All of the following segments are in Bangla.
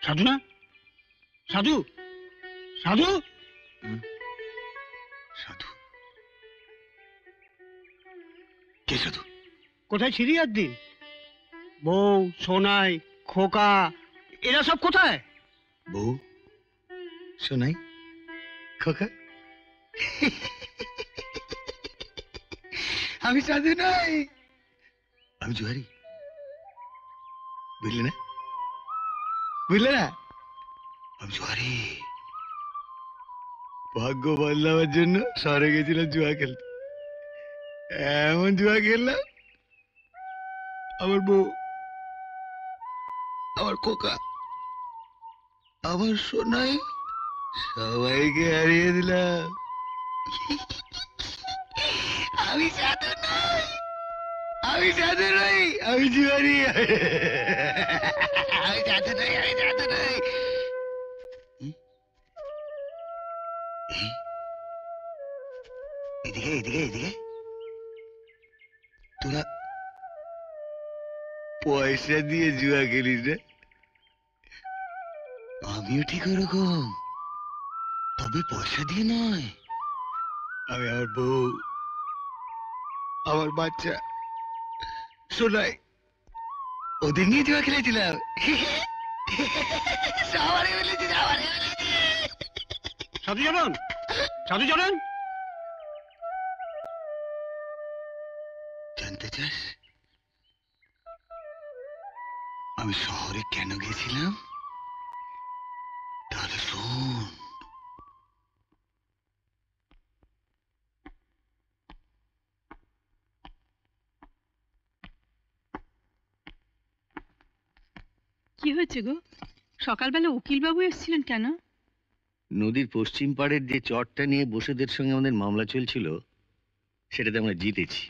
সাধু না? সাধু, সাধু, সাধু কে? সাধু কোথায় ছিলি আর দিন? বউ, সোনাই, খোকা এরা সব কোথায়? বউ, সোনাই, খোকা। আমি সাধু নই, আমি জুয়ারি। বুঝলে না? বুঝলে না? আমি জুয়ারি। ভাগ্য বদলাবার জন্য শহরে গেছিলাম জুয়া খেলতে। এমন জুয়া খেললাম, আমার বউ, আমার খোকা, আমার সোনাই সবাইকে হারিয়ে দিলাম। আমি সাধু নই, আমি সাধু নই, আমি জুয়ারি। আমি সাধু নই, আমি সাধু নই। এদিকে এদিকে এদিকে, তোরা পয়সা দিয়ে জুয়া খেলিস না? আমিও ঠিক ওরকম, তবে পয়সা দিয়ে নয়। আমি আমার বউ, আমার বাচ্চা সোনাই, ওদের নিয়ে জুয়া খেলেছিলাম। সবারই বলেছি, সবারই বলেছি। সাধু জানেন, সাধু জানেন? জানতে চাস আমি শহরে কেন গেছিলাম? তাহলে শোন। কি হয়েছে গো? সকালবেলা উকিল বাবু এসেছিলেন কেন? নদীর পশ্চিম পাড়ের যে চরটা নিয়ে বসুদের সঙ্গে আমাদের মামলা চলছিল, সেটাতে আমরা জিতেছি,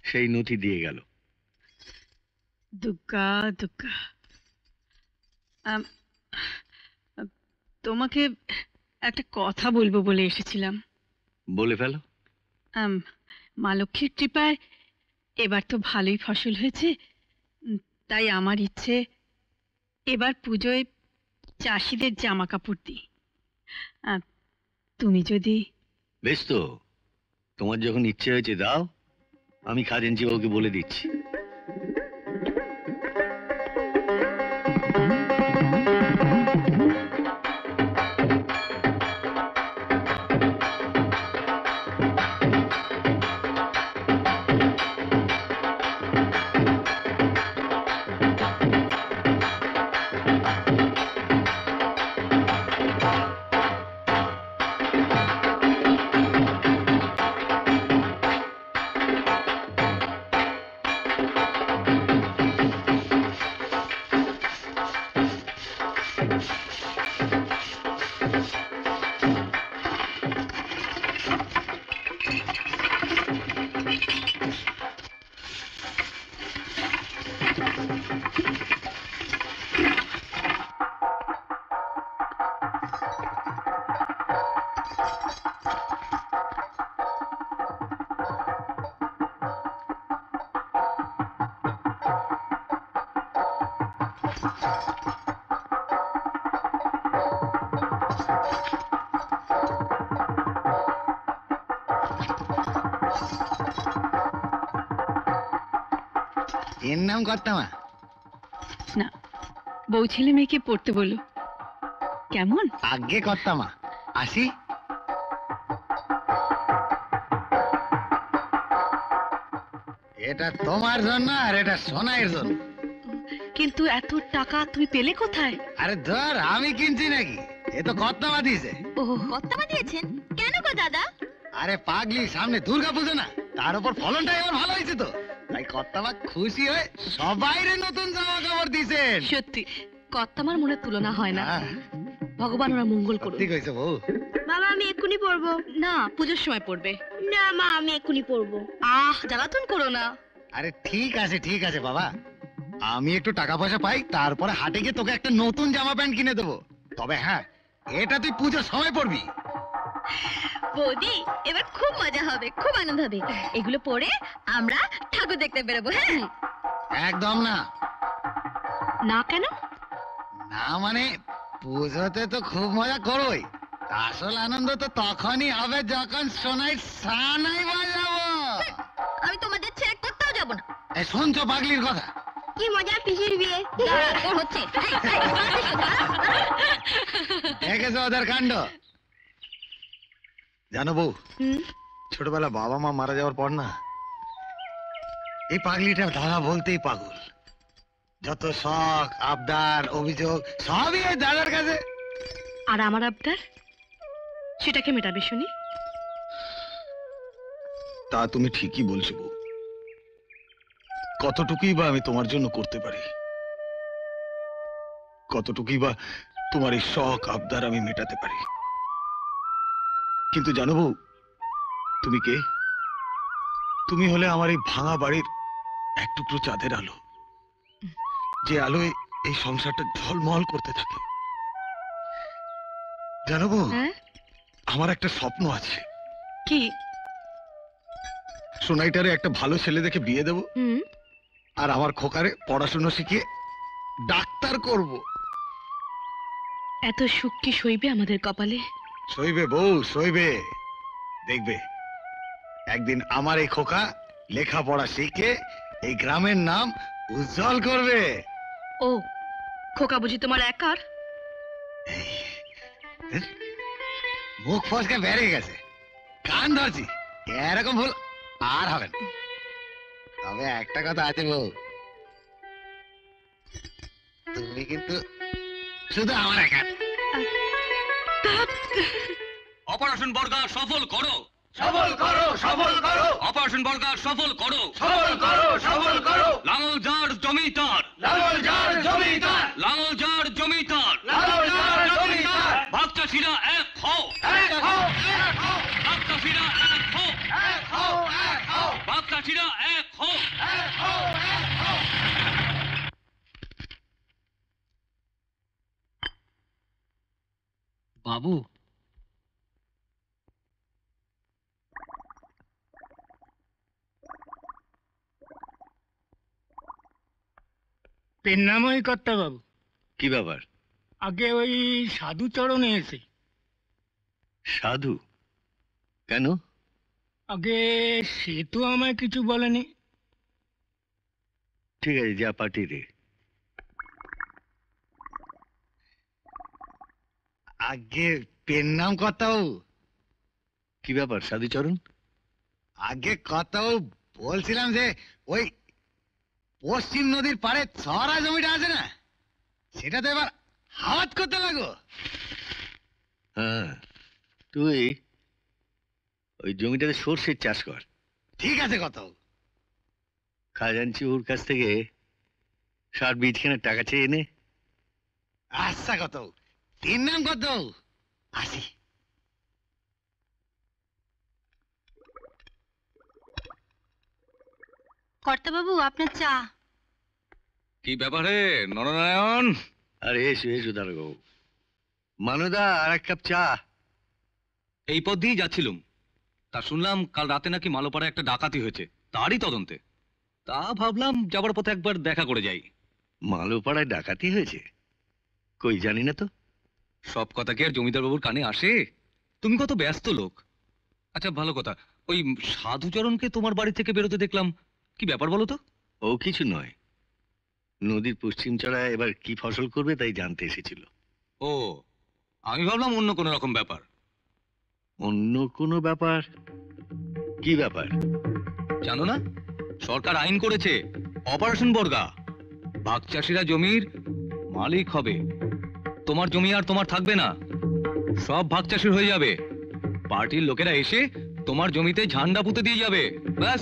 সেই নথি দিয়ে গেল। দুগ্গা দুগ্গা। আম, তোমাকে একটা কথা বলবো বলে এসেছিলাম। বলে ফেলো। মা লক্ষ্মীর কৃপায় এবার তো ভালোই ফসল হয়েছে, তাই আমার ইচ্ছে এবার পুজোয় চাষিদের জামা কাপড় দিই। তুমি যদি... বেশ তো, তোমার যখন ইচ্ছে হয়েছে দাও, আমি খাজাঞ্চি বাবুকে বলে দিচ্ছি। এর নাম কর্তামা? না, বউ ছেলে মেয়েকে পড়তে বলো। কেমন? আগে কর্তামা, আসি। এটা তোমার জন্য আর এটা সোনাইয়ের জন্য। কিন্তু এত টাকা তুমি পেলে কোথায়? আরে ধর, আমি কিনছি নাকি? এ তো কর্তামা দিয়েছে। ও, কর্তামা দিয়েছেন? কেন গো দাদা? আরে পাগলি, সামনে দুর্গা পুজো না, তার উপর ফলনটা এবার ভালো হয়েছে তো, তাই কর্তামা খুশি হয়ে সবাইরে নতুন জামা কাপড় দিয়েছেন। সত্যি কর্তামার মনে তুলনা হয় না। ভগবান ওরা মঙ্গল করুন। ঠিক হয়েছে বউ। মামা আমি এক্ষুনি পড়বো। না, পুজোর সময় পড়বে। না মা, আমি এক্ষুনি পড়বো। জ্বালাতন করো না। আরে ঠিক আছে বাবা, আমি একটু টাকা পয়সা পাই, তারপরে হাটে গিয়ে তোকে একটা নতুন জামা প্যান্ট কিনে দেবো। তবে হ্যাঁ, এটা তুই পুজোর সময় পড়বি। বৌদি, এবার খুব মজা হবে, খুব আনন্দ হবে। এগুলো পরে আমরা ঠাকুর দেখতে বেরোবো। হ্যাঁ, একদম না। না কেন? না মানে পুজোতে তো খুব মজা করোই, আসল আনন্দ তো তখনই হবে যখন সোনাই সানাই বাজাবো। আমি তোমাদের ছেড়ে কোথাও যাব না। এই শুনছো পাগলির কথা? কি মজা পিসির বিয়ে। ওর হচ্ছে দেখেছো ওদের কাণ্ড? জানো বউ, হুম, ছোটবেলা বাবা মা মারা যাওয়ার পর না, এই পাগলিটা দাদা বলতেই পাগল। যত শখ আবদার অভিযোগ সবই এই দাদার কাছে। আর আমার আবদার, সেটাকে মেটাবে শুনি। তা তুমি ঠিকই বলছো বউ। কতটুকুই বা আমি তোমার জন্য করতে পারি, কতটুকুই বা তোমার এই শখ আবদার আমি মেটাতে পারি। কিন্তু জানো বউ, তুমি কে? তুমি হলে আমার এই ভাঙা বাড়ির এক টুকরো চাঁদের আলো, যে আলোয় এই সংসারটা ঝলমল করতে থাকে। জানো বউ, হ্যাঁ, আমার একটা স্বপ্ন আছে। কি? সোনাইটারে একটা ভালো ছেলে দেখে বিয়ে দেবো, হুম, আর আমার খোকারে পড়াশোনা শিখিয়ে ডাক্তার করব। এত সুখ কি সইবে আমাদের কপালে? সইবে বউ, সইবে। দেখবে একদিন আমার এই খোকা লেখাপড়া শিখে এই গ্রামের নাম উজ্জ্বল করবে। ও, খোকা বুঝি তোমার একার? মুখ ফসকে বেড়ে গেছে, কান ধরছি, এরকম ভুল আর হবে না। তবে একটা কথা আছে বউ, তুমি কিন্তু শুধু আমার একা। অপারেশন বর্গা সফল করো, সফল করো, সফল করো, অপারেশন বর্গা সফল করো, সফল করো, সফল করো। লাঙল যার জমিদার, লাঙল যার জমিদার, লাঙল যার জমিদার, লাঙল যার জমিদার। ভাগ চাষিরা এক হও, এক হও, এক হও, ভাগ চাষিরা এক হও, এক হও, এক হও, ভাগ চাষিরা এক হও। এক হও, এক হও। বাবু, পেন নাম ওই কর্তা বাবু, কি ব্যাপার? আগে ওই সাধুচরণে এসে। সাধু? কেন? আগে সে তো আমায় কিছু বলেনি। ঠিক আছে, যা পাঠিয়ে দে। আগে পেন নাম কথাও। কি ব্যাপার সাধুচরণ? আগে কথাও বলছিলাম যে ওই পশ্চিম নদীর পাড়ে ছড়া জমিটা আছে না, সেটা তো এবার হাওয়াত করতে লাগো। হ্যাঁ, তুই ওই জমিটাতে সর্ষের চাষ কর। ঠিক আছে কথাও। খাজাঞ্চি ওর কাছ থেকে 60 বীজখানা টাকা চেয়ে এনে। আচ্ছা কথাও, পেন নাম কথাও। আসি। কর্তা বাবু আপনার চা। কি ব্যাপারে নরনারায়ণ? আরে এসো এসো দাঁড়াবো। মানদা, আর এক কাপ চা। এই পথ দিয়েই যাচ্ছিলুম, তা শুনলাম কাল রাতে নাকি মালোপাড়ায় একটা ডাকাতি হয়েছে, তারই তদন্তে। তা ভাবলাম যাবার পথে একবার দেখা করে যাই। মালোপাড়ায় ডাকাতি হয়েছে? কই জানি না তো। সব কথা কি আর জমিদার বাবুর কানে আসে? তুমি কত ব্যস্ত লোক। আচ্ছা ভালো কথা, ওই সাধুচরণকে তোমার বাড়ি থেকে বেরোতে দেখলাম, কি ব্যাপার বলো তো? ও কিছু নয়, নদীর পশ্চিম চড়ায় এবার কি ফসল করবে তাই জানতে এসেছিল। ও, আমি ভাবলাম অন্য কোনো রকম ব্যাপার। অন্য কোনো ব্যাপার? কি ব্যাপার? জানো না, সরকার আইন করেছে অপারেশন বর্গা, ভাগ চাষিরা জমির মালিক হবে। তোমার জমি আর তোমার থাকবে না, সব ভাগ চাষির হয়ে যাবে। পার্টির লোকেরা এসে তোমার জমিতে ঝান্ডা পুঁতে দিয়ে যাবে, ব্যাস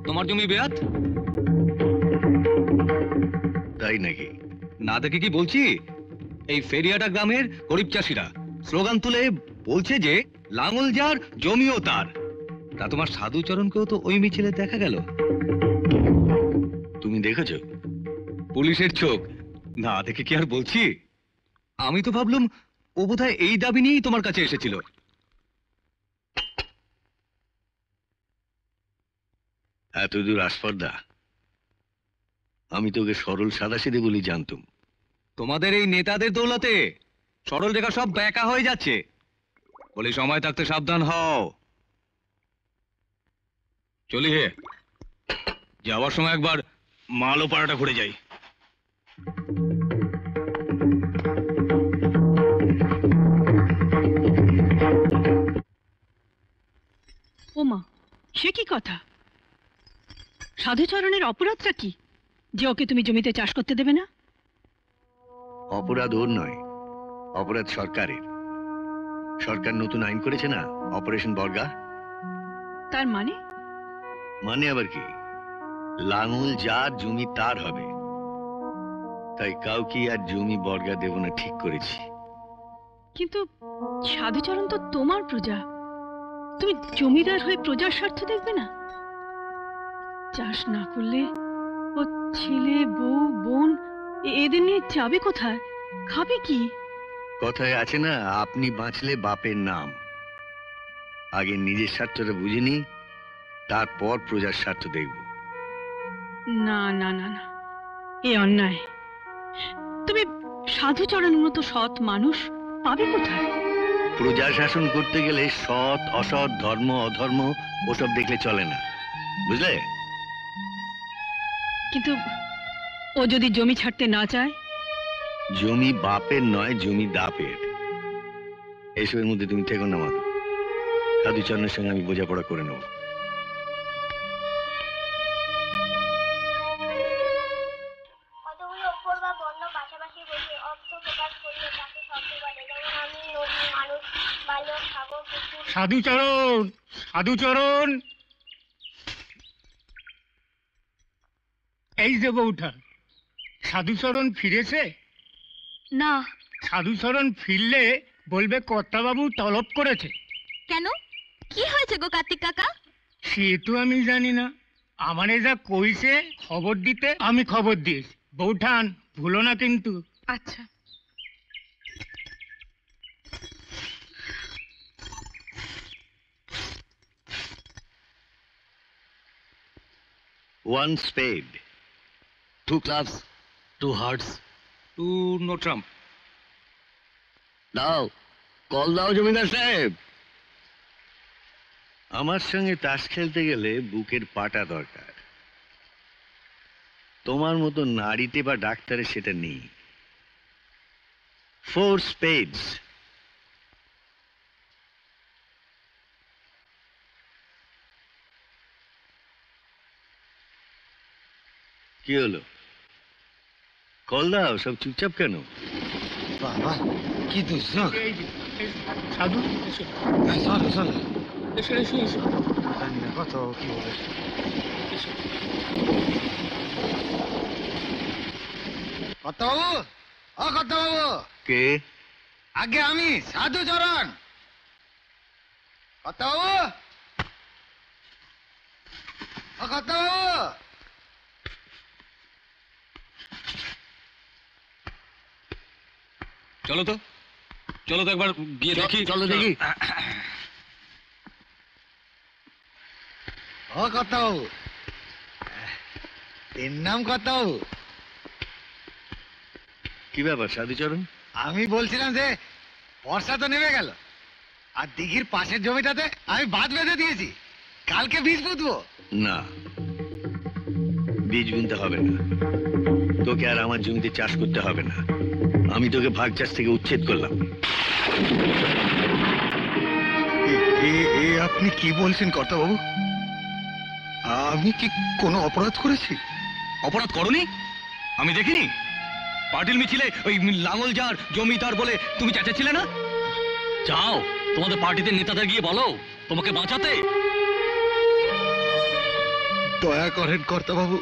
তোমার জমি বেয়াত। তাই নাকি? না দেখে কি বলছি, এই ফেরিয়াটা গ্রামের গরিব চাষিরা স্লোগান তুলে বলছে যে লাঙল যার জমিও তার। তা তোমার সাধুচরণকেও তো ওই মিছিলে দেখা গেল। তুমি দেখেছ? পুলিশের চোখ, না দেখে কি আর বলছি। আমি তো ভাবলাম ও বোধহয় এই দাবি নিয়েই তোমার কাছে এসেছিল। এত দূর আস্পর্ধা? আমি তোকে সরল সাদাসিধে বলি জানতুম। তোমাদের এই নেতাদের দৌলতে সরল রেখা সব ব্যাকা হয়ে যাচ্ছে। বলি সময় থাকতে সাবধান হও। চলি হে, যাওয়ার সময় একবার মালও পাড়াটা ঘুরে যাই। ওমা, সে কি কথা? সাধুচরণের অপরাধটা কি যে ওকে তুমি জমিতে চাষ করতে দেবে না? অপরাধ ওর নয়, অপরাধ সরকারের। সরকার নতুন আইন করেছে না, অপারেশন বর্গা। তার মানে? মানে আবার কি, লাঙল যার জমি তার হবে। তাই কাউকে আর জমি বর্গা দেব না ঠিক করেছি। কিন্তু সাধুচরণ তো তোমার প্রজা, তুমি জমিদার হয়ে প্রজার স্বার্থ দেখবে না? চাষ না করলে ও ছেলে বউ বোন এদের নিয়ে যাবে কোথায়, খাবে কি? কথায় আছে না, আপনি বাঁচলে বাপের নাম। আগে নিজের স্বার্থটা বুঝিনি, তারপর প্রজার স্বার্থ দেখব। না না না না, এ অন্যায়। তুমি সাধুচরণের মতো সৎ মানুষ পাবে কোথায়? প্রজা শাসন করতে গেলে সৎ অসৎ, ধর্ম অধর্ম ওসব দেখলে চলে না, বুঝলে? কিন্তু ও যদি জমি ছাড়তে না চায়? জমি বাপের নয়, জমি দাপের। এসবের মধ্যে তুমি থেকো না মাধু। সাধুচরণের সঙ্গে আমি বোঝাপড়া করে নেব। কতগুলো অক্ষর বা বর্ণ পাশাপাশি বসে অর্থ প্রকাশ করলে তাকে শব্দ বলে। যেমন আমি, নদী, মানুষ, বালক, সাগর, পুকুর। সাধুচরণ, সাধুচরণ, এই যে বউটা, সাধুচরণ ফিরেছে? না। সাধুচরণ ফিরলে বলবে কর্তাবাবু তলব করেছে। কেন, কি হয়েছে গো কার্তিক কাকা? সে তো আমি জানি না, আমারে যা কইছে খবর দিতে আমি খবর দিয়েছি। বউঠান, ভুলো না কিন্তু। আচ্ছা। One spade, two clubs, two hearts. To know Trump. দাও, কল দাও জমিদার সাহেব। আমার সঙ্গে তাস খেলতে গেলে বুকের পাটা দরকার। তোমার মতো নারীতে বা ডাক্তারে সেটা নেই। 4 spades. কি হলো? কল দাও, সব চুপচাপ কেন? বাবা কি দুঃখ! এই যে, এই সাধু, এসো, চলো চলো, এসো, এসো, এসো, জানি না কত কি হবে। এসো। কর্তাবাবু, ও কর্তাবাবু, কে? আগে আমি সাধুচরণ। কর্তাবাবু, ও কর্তাবাবু। চলো তো, চলো তো একবার গিয়ে দেখি। চলো দেখি। ও কর্তাবাবু, এর নাম কর্তাবাবু? কি ব্যাপার সাধুচরণ? আমি বলছিলাম যে বর্ষা তো নেমে গেল, আর দিঘির পাশের জমিটাতে আমি বাঁধ বেঁধে দিয়েছি, কালকে বীজ পুঁতবো। না, বীজ বুনতে হবে না। তোকে আর আমার জমিতে চাষ করতে হবে না। আমি তোকে ভাগ চাষ থেকে উচ্ছেদ করলাম। আপনি কি বলছেন কর্তাবাবু? আমি কি কোনো অপরাধ করেছি? অপরাধ করনি? আমি দেখিনি? পাটিল মিছিলে ওই লাঙল যার জমি তার বলে তুমি চেঁচাচ্ছিলে না? যাও, তোমাদের পার্টিতে নেতাদের গিয়ে বলো তোমাকে বাঁচাতে। দয়া করেন কর্তাবাবু,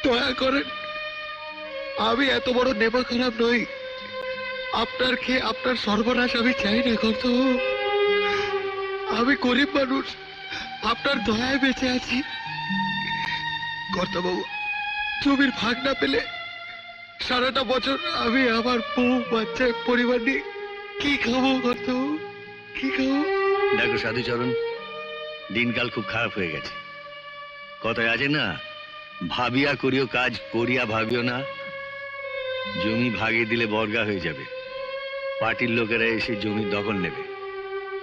দয়া করেন। আমি এত বড় নেবা খারাপ নই। আপনার খেয়ে আপনার সর্বনাশ আমি চাই না কর্তাবাবু। আমি গরিব মানুষ, আপনার দয়ায় বেঁচে আছি। কর্তাবাবু, জমির ভাগ না পেলে সারাটা বছর আমি আমার বউ বাচ্চা পরিবার নিয়ে কি খাবো কর্তাবাবু, কি খাবো? দেখো সাধুচরণ, দিনকাল খুব খারাপ হয়ে গেছে। কথায় আছে না, ভাবিয়া করিও কাজ, করিয়া ভাবিও না। জমি ভাগে দিলে বর্গা হয়ে যাবে। পার্টির লোকেরা এসে জমি দখল নেবে,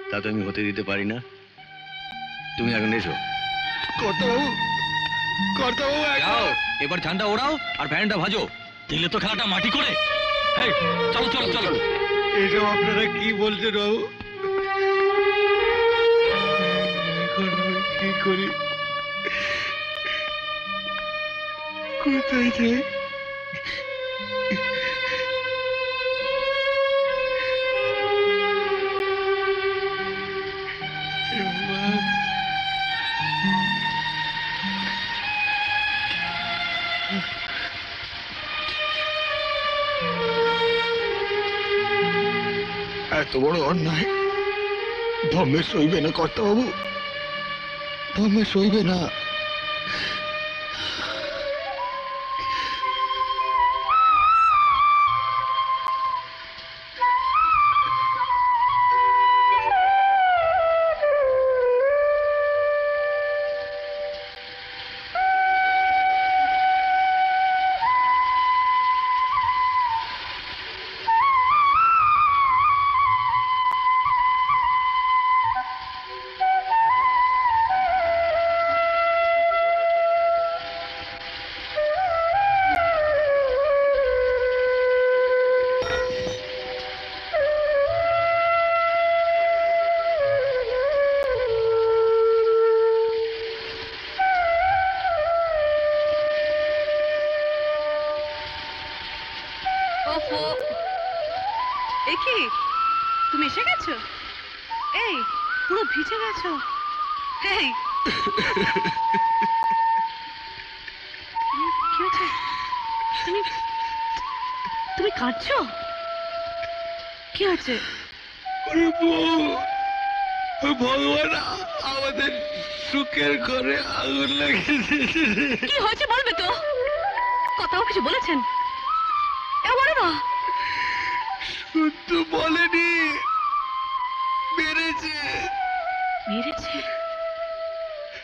তা তো আমি হতে দিতে পারি না। তুমি এখন এসো। কর্তাবাবু, কর্তাবাবু, যাও, এবার ঝান্ডা ওড়াও আর ভ্যানটা ভাজো, দিলে তো খেলাটা মাটি করে। এই, চলো চলো চলো। এসব আপনারা কি বলছেন বাবু? এখন আমি কি করি, কোথায় যাই? এত বড় অন্যায় ধর্মে সইবে না কর্তাবাবু, ধর্মে সইবে না। ওহো, এ কি তুমি এসে গেছো? এই পুরো ভিজে গেছো। এই কি হয়েছে? তুমি তুমি কাঁদছো? কি হয়েছে? ওরে বউ, ওই ভগবান আমাদের সুখের ঘরে আগুন লাগিয়েছে। কি হয়েছে বলবে তো? কথাও কিছু বলেছেন? এ বলো না। শুধু বলেনি, মেরেছে। মেরেছে?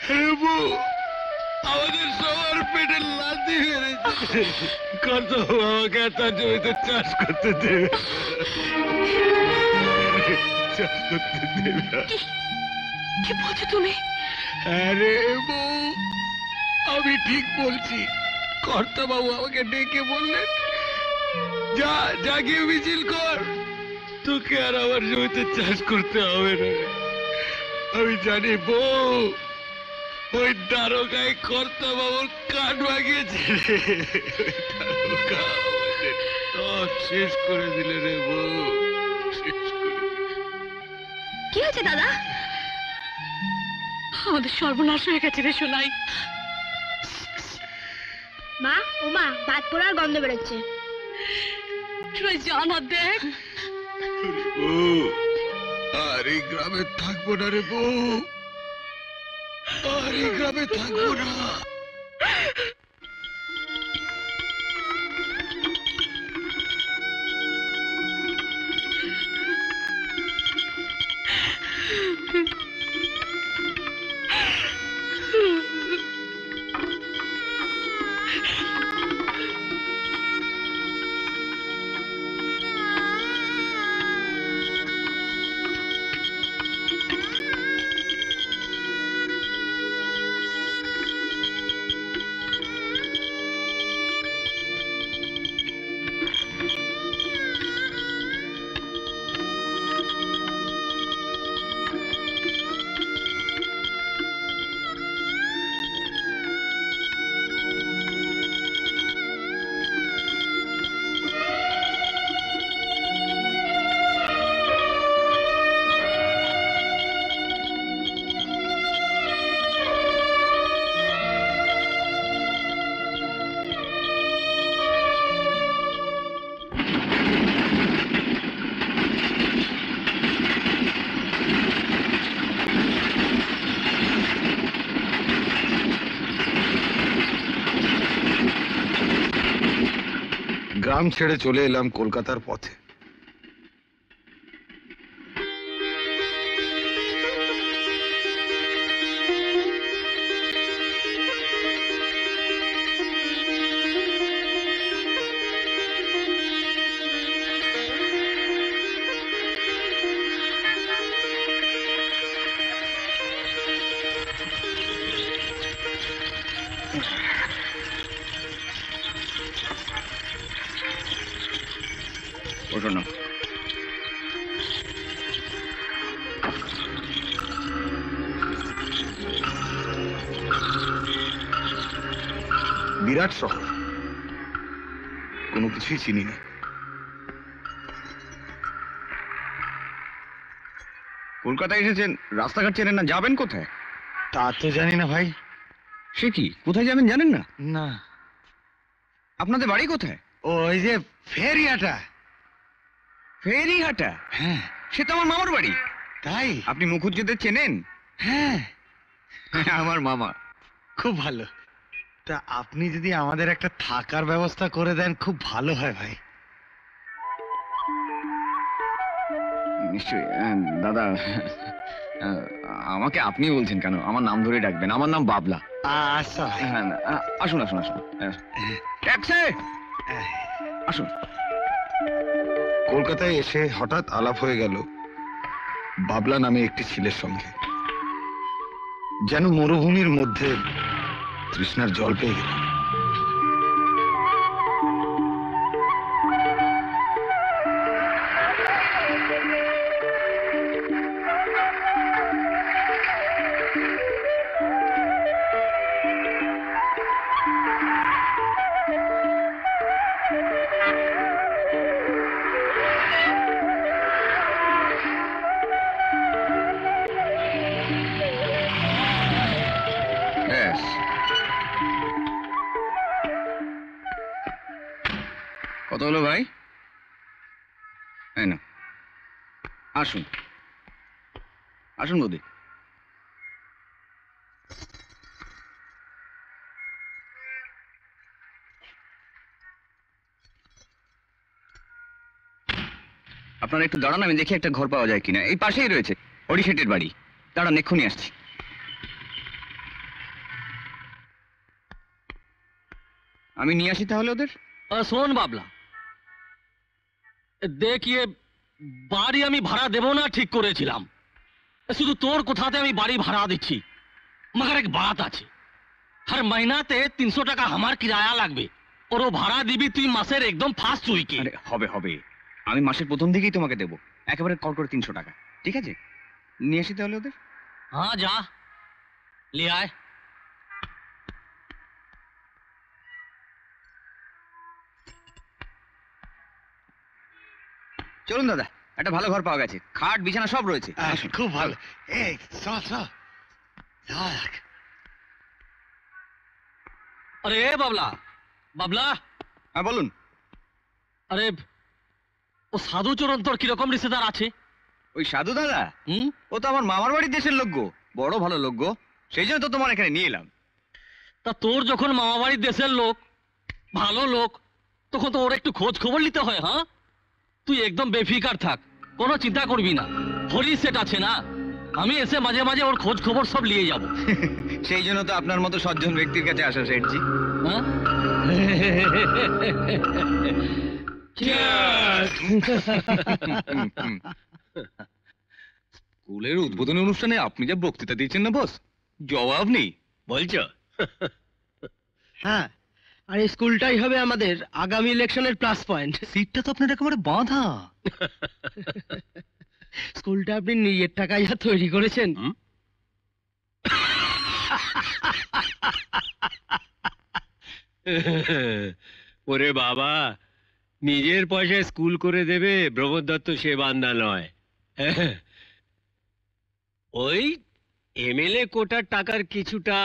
হ্যাঁ বউ, আমাদের সবার পেটে লাথি মেরেছে। কত আমাকে তার জমিতে চাষ করতে দেবে, চাষ করতে দেবে। কি বলছো তুমি? আরে বউ, আমি ঠিক বলছি। কর্তাবাবু আমাকে ডেকে বললেন, যা যা গিয়ে মিছিল কর, তোকে আর আমার জমিতে চাষ করতে হবে না। আমি জানি বউ, ওই দারোগায় কর্তাবাবুর কান ভাগিয়েছে রে। ওই দারোগা আমাদের সব শেষ করে দিলে রে বউ, শেষ করে দিলে। কি হয়েছে দাদা? আমাদের সর্বনাশ হয়ে গেছে রে সোনাই। মা, ও মা, ভাত পোড়ার গন্ধ বেরোচ্ছে। সোনাই জানা দেখ। বউ, আর এই গ্রামে থাকবো না রে বউ, আর এই গ্রামে থাকবো না। গ্রাম ছেড়ে চলে এলাম কলকাতার পথে। ওঠো না। বিরাট শহর, কোনো কিছুই চিনি না। কলকাতায় এসেছেন, রাস্তাঘাট চেনেন না, যাবেন কোথায়? তা তো জানি না ভাই। সে কি, কোথায় যাবেন জানেন না? না, আপনাদের বাড়ি কোথায়? ওই যে ফেরিয়াটা। ফেরিঘাটা? হ্যাঁ। সে তো আমার মামার বাড়ি। তাই? আপনি মুখুজ্জেদের চেনেন? হ্যাঁ, আমার মামা। খুব ভালো। তা আপনি যদি আমাদের একটা থাকার ব্যবস্থা করে দেন খুব ভালো হয় ভাই। নিশ্চয়ই। দাদা, আমাকে আপনি বলছেন কেন? আমার নাম ধরে ডাকবেন। আমার নাম বাবলা। আচ্ছা ভাই। হ্যাঁ, আসুন আসুন আসুন। ট্যাক্সি, আসুন। কলকাতায় এসে হঠাৎ আলাপ হয়ে গেল বাবলা নামে একটি ছেলের সঙ্গে। যেন মরুভূমির মধ্যে তৃষ্ণার জল পেয়ে গেল। ব্যাস। কত হলো ভাই? এই না, আসুন আসুন বৌদি। আপনারা একটু দাঁড়ান, আমি দেখি একটা ঘর পাওয়া যায় কিনা। এই পাশেই রয়েছে হরিশেটের বাড়ি। দাঁড়ান, এক্ষুনি আসছি। আমি নিয়ে আসি তাহলে ওদের। শোন বাবলা, দেখ ইয়ে বাড়ি আমি ভাড়া দেবো না ঠিক করেছিলাম। শুধু তোর কোথাতে আমি বাড়ি ভাড়া দিচ্ছি, মगर एक बात আছে। हर महीनाते 300 টাকা আমার কিরায়া লাগবে। ওরও ভাড়া দিবি তুই মাসের একদম ফার্স্ট উইকে। আরে হবে হবে, আমি মাসের প্রথম দিকেই তোমাকে দেবো, একেবারে কর করে 300 টাকা। ঠিক আছে, নিয়ে আসি তাহলে ওদের। हाँ जा ले आए। চলুন দাদা, একটা ভালো ঘর পাওয়া গেছে, খাট বিছানা সব রয়েছে। আসুন। খুব ভালো। এই চল চল। যাক। अरे बाबला बाबला, হ্যাঁ বলুন। अरे ও সাধু চরণ তোর কিরকম রিশতেদার আছে? ওই সাধু দাদা, হুম, ও তো আমার মামার বাড়ির দেশের লোক গো, বড় ভালো লোক গো, সেই জন্য তো তোমার এখানে নিয়ে এলাম। তা তোর যখন মামাবাড়ির দেশের লোক, ভালো লোক, তখন তো ওর একটু খোঁজ খবর নিতে হয়। হ্যাঁ, তুই একদম বেফিকার থাক, কোনো চিন্তা করবি না। হরি সেট আছে না, আমি এসে মাঝে মাঝে ওর খোঁজ খবর সব নিয়ে যাব। সেই জন্য তো আপনার মতো সজ্জন ব্যক্তির কাছে আসা শেঠজি। হ্যাঁ স্কুলের উদ্বোধনী অনুষ্ঠানে আপনি যা বক্তৃতা দিয়েছেন না বস, জবাব নেই। বলছো? হ্যাঁ, আর এই স্কুলটাই হবে আমাদের আগামী ইলেকশনের প্লাস পয়েন্ট। সিটটা তো আপনার একেবারে বাঁধা। স্কুলটা আপনি নিজের টাকায় যা তৈরি করেছেন। ওরে বাবা, নিজের পয়সায় স্কুল করে দেবে প্রমোদ দত্ত সে বান্দা নয়। ওই এমএলএ কোটার টাকার কিছুটা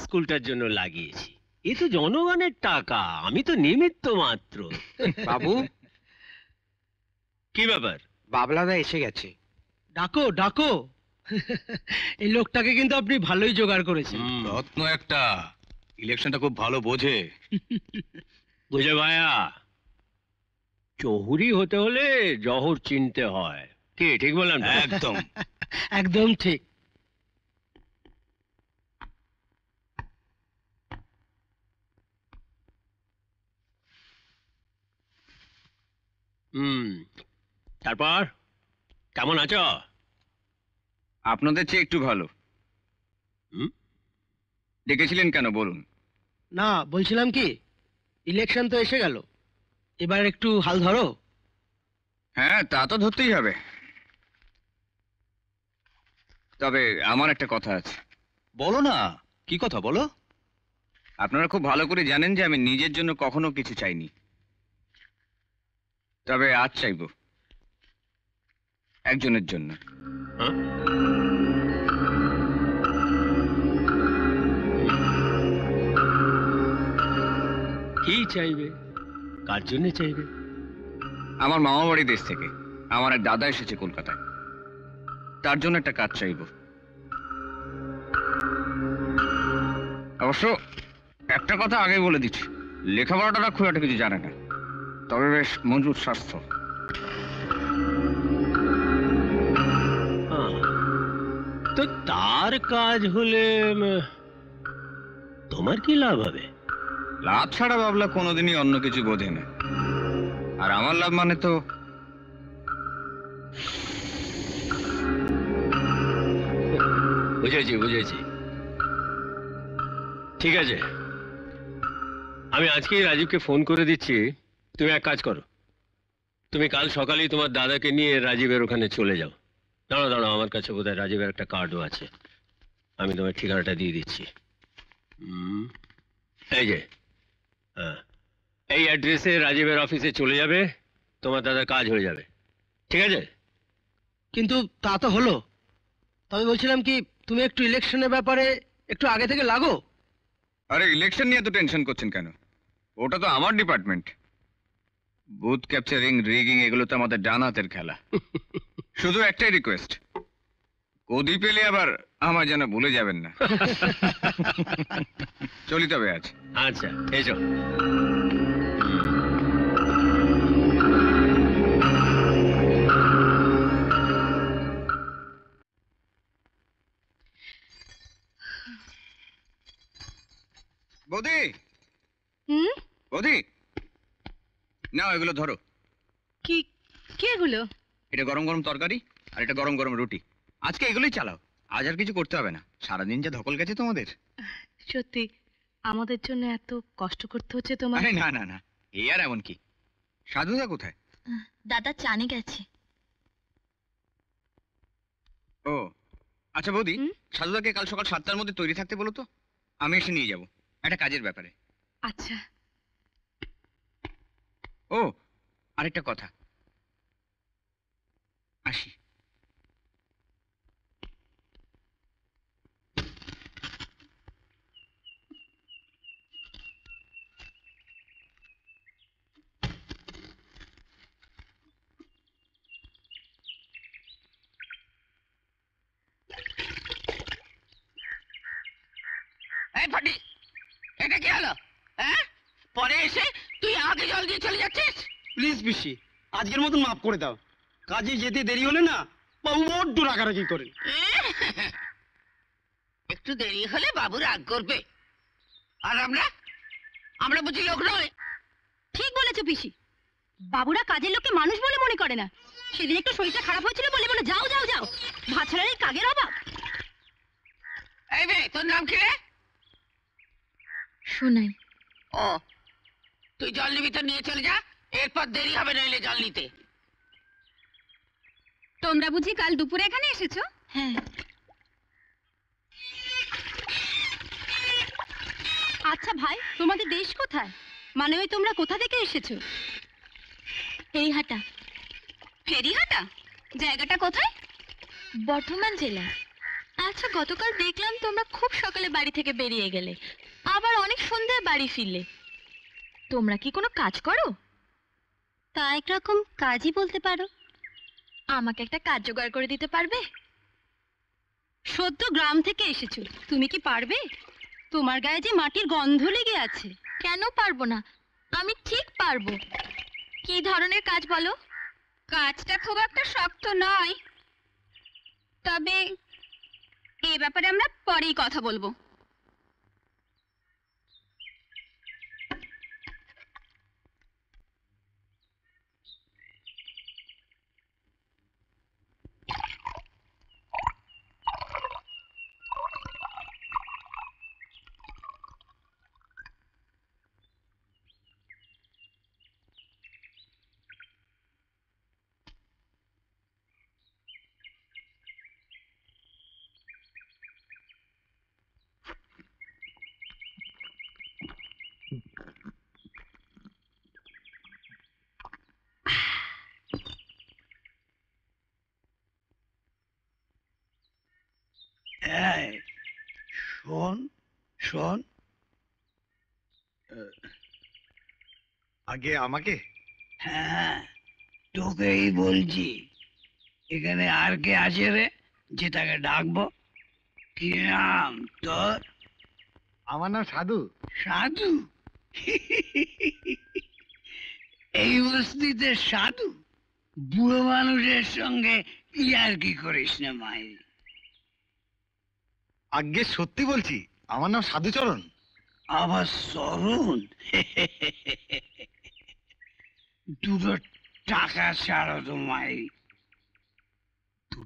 স্কুলটার জন্য লাগিয়েছি। এ তো জনগণের টাকা, আমি তো নিমিত্ত মাত্র। বাবু, কি ব্যাপার? বাবলাদা এসে গেছে। ডাকো ডাকো। এই লোকটাকে কিন্তু আপনি ভালোই জোগাড় করেছেন। রত্ন একটা, ইলেকশনটা খুব ভালো বোঝে। বুঝে ভাইয়া, চৌহুরি হতে হলে জহর চিনতে হয়। কি ঠিক বললাম তো? একদম। একদম ঠিক। তারপর কেমন আছো? আপনাদের চেয়ে একটু ভালো। হুম? ডেকেছিলেন কেন বলুন? না, বলছিলাম কি, ইলেকশন তো এসে গেল, এবার একটু হাল ধরো। হ্যাঁ, তা তো ধরতেই হবে। তবে আমার একটা কথা আছে। বলো না, কি কথা বলো? আপনারা খুব ভালো করে জানেন যে আমি নিজের জন্য কখনো কিছু চাইনি, তবে আজ চাইবো একজনের জন্য। কি চাইবে? কার জন্য চাইবে? আমার মামা বাড়ি দেশ থেকে আমার এক দাদা এসেছে কলকাতায়, তার জন্য একটা কাজ চাইবো। অবশ্য একটা কথা আগে বলে দিচ্ছি, লেখাপড়াটা খুব একটা কিছু জানে না, তবে বেশ মজবুত স্বাস্থ্য। তো তার কাজ হলে তোমার কি লাভ হবে? লাভ ছাড়া বাবলা কোনোদিনই অন্য কিছু বোঝে না, আর আমার লাভ মানে তো বুঝেছি বুঝেছি। ঠিক আছে, আমি আজকেই রাজীবকে ফোন করে দিচ্ছি। তুমি এক কাজ করো, তুমি কাল সকালেই তোমার দাদাকে নিয়ে রাজীবের ওখানে চলে যাও। দাঁড়াও দাঁড়াও, আমার কাছে বোধহয় রাজীবের একটা কার্ডও আছে, আমি তোমার ঠিকানাটা দিয়ে দিচ্ছি। এই যে, হ্যাঁ, এই অ্যাড্রেসে রাজীবের অফিসে চলে যাবে, তোমার দাদার কাজ হয়ে যাবে। ঠিক আছে? কিন্তু তা তো হলো, তবে বলছিলাম কি, তুমি একটু ইলেকশনের ব্যাপারে একটু আগে থেকে লাগো। আরে ইলেকশন নিয়ে তো টেনশন করছেন কেন? ওটা তো আমার ডিপার্টমেন্ট। বুথ ক্যাপচারিং, রিগিং এগুলো তো আমাদের ডান হাতের খেলা। শুধু একটাই রিকোয়েস্ট, কদি পেলে আবার আমার যেন ভুলে যাবেন না। চলি তবে আজ। আচ্ছা, এসো। বৌদি, হুম? বৌদি, নাও এগুলো ধরো। কি কি এগুলো? এটা গরম গরম তরকারি, আর এটা গরম গরম রুটি। আজকে এগুলোই চালাও, আজ আর কিছু করতে হবে না। সারাদিন যা ধকল গেছে তোমাদের। সত্যি আমাদের জন্য এত কষ্ট করতে হচ্ছে তোমার? আরে না না না, এই আর এমন কি। সাধুদা কোথায়? দাদা চানে গেছে। ও আচ্ছা বৌদি, হুম? সাধুদাকে কাল সকাল 7টার মধ্যে তৈরি থাকতে বলো তো, আমি এসে নিয়ে যাব একটা কাজের ব্যাপারে। আচ্ছা। ও আরেকটা কথা, আসি। এই ফাটি, এটা কি হলো? হ্যাঁ, পরে এসে তুই আগে জল দিয়ে চলে যাচ্ছিস। প্লিজ পিসি, আজকের মতন মাফ করে দাও। কাজে যেতে দেরি হলে না বাবু বড্ড রাগারাগি করেন। একটু দেরি হলে বাবু রাগ করবে, আর আমরা আমরা বুঝি লোক নয়? ঠিক বলেছো পিসি, বাবুরা কাজের লোককে মানুষ বলে মনে করে না। সেদিন একটু শরীরটা খারাপ হয়েছিল বলে বলে যাও যাও যাও, ভাত ছাড়ার এই কাগের অভাব। এই বে, তোর নাম কি রে? শোনাই। ও, তুই জল নিবি তো নিয়ে চলে যা, এরপর দেরি হবে নইলে জল নিতে। তোমরা বুঝি কাল দুপুরে এখানে এসেছো? হ্যাঁ। আচ্ছা ভাই, তোমাদের দেশ কোথায়? মানে ওই তোমরা কোথা থেকে এসেছো? ফেরিহাটা। ফেরিহাটা জায়গাটা কোথায়? বর্ধমান জেলা। আচ্ছা, গতকাল দেখলাম তোমরা খুব সকালে বাড়ি থেকে বেরিয়ে গেলে, আবার অনেক সন্ধ্যায় বাড়ি ফিরলে। তোমরা কি কোনো কাজ করো? তা একরকম কাজই বলতে পারো। আমাকে একটা কাজ জোগাড় করে দিতে পারবে? সদ্য গ্রাম থেকে এসেছো, তুমি কি পারবে? তোমার গায়ে যে মাটির গন্ধ লেগে আছে। কেন পারবো না, আমি ঠিক পারবো। কি ধরনের কাজ বলো? কাজটা খুব একটা শক্ত নয়, তবে এ ব্যাপারে আমরা পরেই কথা বলবো। শোন, আগে আমাকে। হ্যাঁ, তোকেই বলছি। এখানে আর কে আছে রে যে তাকে ডাকবো? কি নাম তোর? আমার নাম সাধু। সাধু? এই বস্তিতে সাধু? বুড়ো মানুষের সঙ্গে ইয়ার্কি করিস না মাই। আগে সত্যি বলছি, আমার নাম সাধুচরণ। আবার চরণ? দুটো টাকা ছাড়ো তো মাই।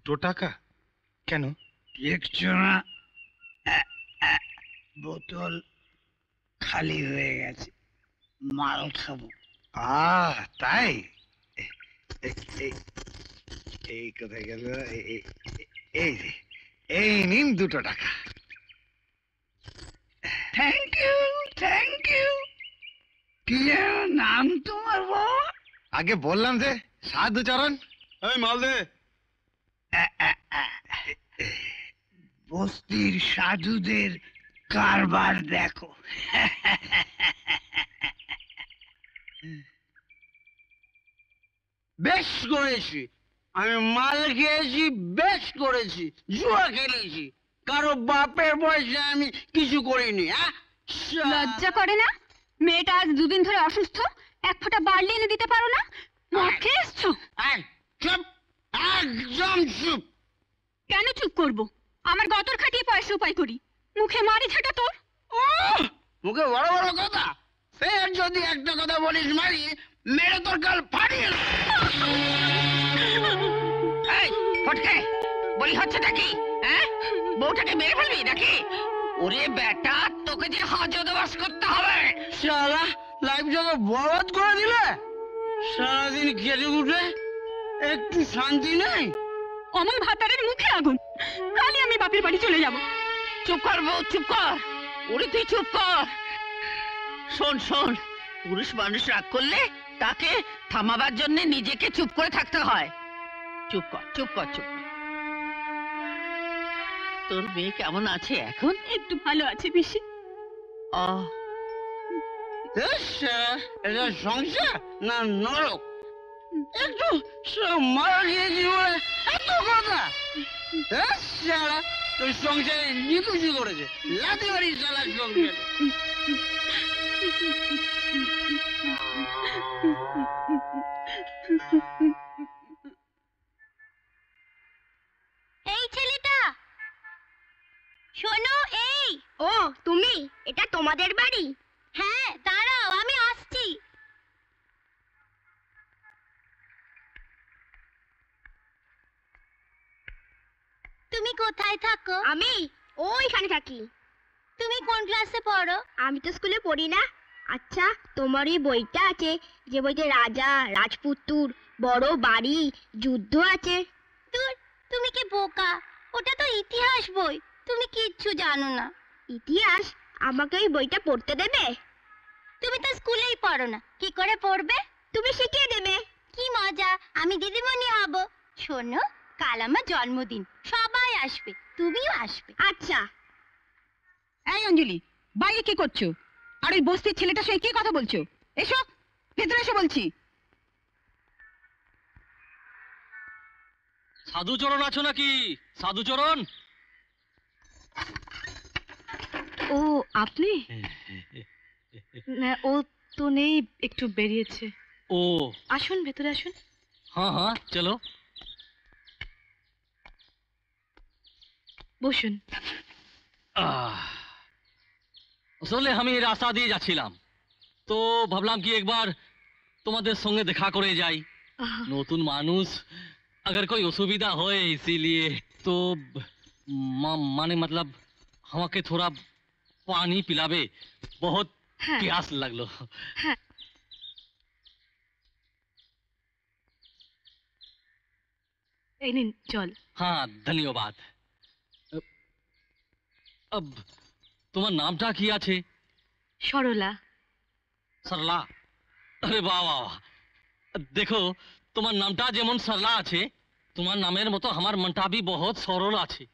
2 টাকা কেন? দেখছো না বোতল খালি হয়ে গেছে, মাল খাবো। তাই? এই কোথায় গেল? এই যে, এই নিন 2 টাকা। Thank you, thank you. কি যেন নাম তোমার বাবা? আগে বললাম যে সাধুচরণ। এই মাল দে। বস্তির সাধুদের কারবার দেখো। বেশ করেছি, আমি মাল খেয়েছি, বেশ করেছি। জুয়া খেলেছি, কারো বাপের পয়সা আমি কিছু করিনি। লজ্জা করে না? মেয়েটা আজ 2 দিন ধরে অসুস্থ, 1 ফোঁটা বার্লি এনে দিতে পারো না? মদ খেয়ে এসছো? চুপ, একদম চুপ। কেন চুপ করবো? আমার গতর খাটিয়ে পয়সা উপায় করি, মুখে মারি ঝাঁটা তোর। মুখে বড় বড় কথা, ফের যদি একটা কথা বলিস মারি, মেরে তোর গাল ফাটিয়ে দেব। এই ফটকে, বলি হচ্ছেটা কি? হ্যাঁ, বউটাকে মেরে ফেলবি নাকি? ওরে বেটা, তোকে যে হাজতবাস করতে হবে। শালা লাইফ যত বরবাদ করে দিলে, সারাদিন খেটে উঠে একটু শান্তি নেই। অমন ভাতারের মুখে আগুন, কালই আমি বাপের বাড়ি চলে যাব। চুপ কর বউ, চুপ কর। ওরে তুই চুপ কর। শোন শোন, পুরুষ মানুষ রাগ করলে তাকে থামাবার জন্য নিজেকে চুপ করে থাকতে হয়। চুপ কর, চুপ কর, চুপ কর। তোর মেয়ে কেমন আছে এখন? একটু ভালো আছে পিসি। এটা সংসার না নরক? একটু মারা গিয়েছি বলে এত কথা? তোর সংসারে নিকুচি করেছে, লাথি মারি শালা সংসারে। এই ছেলেটা শোনো। এই ও তুমি, এটা তোমাদের বাড়ি? হ্যাঁ, দাঁড়াও আমি আসছি। তুমি কোথায় থাকো? আমি ওইখানে থাকি। তুমি কোন ক্লাসে পড়ো? আমি তো স্কুলে পড়ি না। আচ্ছা, তোমার এই বইটা আছে যে বইতে রাজা রাজপুত্তুর বড় বাড়ি যুদ্ধ আছে? দূর, তুমি কি বোকা? ওটা তো ইতিহাস বই, তুমি কিচ্ছু জানো না। ইতিহাস? আমাকে ওই বইটা পড়তে দেবে? তুমি তো স্কুলেই পড়ো না, কি করে পড়বে? তুমি শিখিয়ে দেবে। কি মজা, আমি দিদিমণি হব। শোনো, কাল আমার জন্মদিন, সবাই আসবে, তুমিও আসবে। আচ্ছা। এই অঞ্জলি, বাইরে কি করছো? আর ওই বস্তির ছেলেটার সঙ্গে কি কথা বলছো? এসো, ভেতরে এসে বলছি। সাধুচরণ আছো নাকি? সাধুচরণ? ও আপনি? না, ও তো নেই, একটু বেরিয়েছে। ও আসুন, ভেতরে আসুন। হ্যাঁ হ্যাঁ, চলো বসুন। আসলে আমি রাস্তা দিয়ে যাচ্ছিলাম, তো ভাবলাম কি একবার তোমাদের সঙ্গে দেখা করে যাই। নতুন মানুষ, अगर कोई असुविधा हो इसीलिए तो माने मतलब আমাকে थोड़ा पानी पिलाबे, बहुत प्यास लगलो। এই নিন জল। हाँ धन्यवाद। अब তোমার নামটা কি আছে? সরলা। সরলা? আরে বাহ বাহ, দেখো তোমার নামটা যেমন সরলা আছে, তোমার নামের মতো আমার মনটা भी बहुत সরল আছে।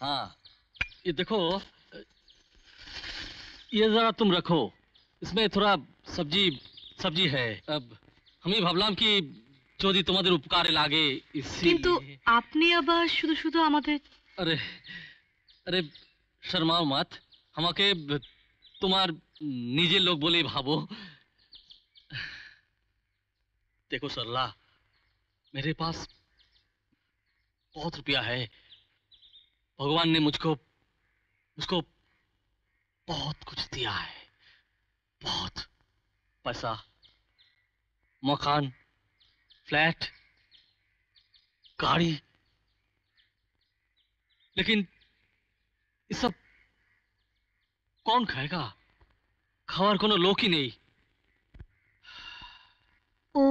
हाँ, ये देखो, ये जरा तुम रखो, इसमें थोड़ा सब्जी सब्जी है। अब আমি ভাবলাম কি যদি তোমাদের উপকারে লাগে কিন্তু আপনি আবার শুধু শুধু আমাদের আরে আরে শর্মাও মত, আমাকে তোমার নিজের লোক বলেই ভাবো। देखो सरला, मेरे पास बहुत रुपया है। भगवान ने मुझको मुझको बहुत कुछ दिया है, बहुत पैसा, मकान, फ्लैट, गाड़ी, लेकिन ये सब कौन खाएगा? खावार कोनो लोक ही नहीं। ও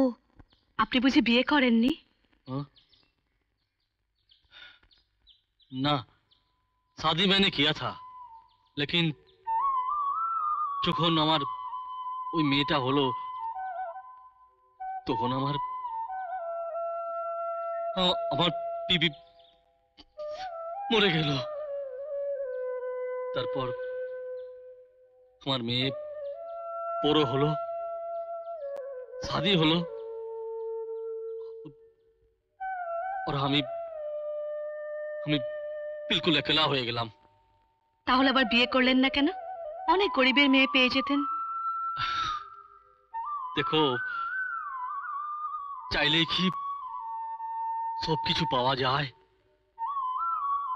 আপনি বুঝি বিয়ে করেননি? हाँ? ना, शादी मैंने किया था, लेकिन যখন আমার ওই মেয়েটা হলো তখন আমার বিবি মরে গেল। তারপর আমার মেয়ে বড় হলো, শাদি হলো, আর আমি বিলকুল একলা হয়ে গেলাম। তাহলে আবার বিয়ে করলেন না কেন? অনেক গরিবের মেয়ে পেয়ে যেতেন। দেখো, চাইলে কি সব কিছু পাওয়া যায়?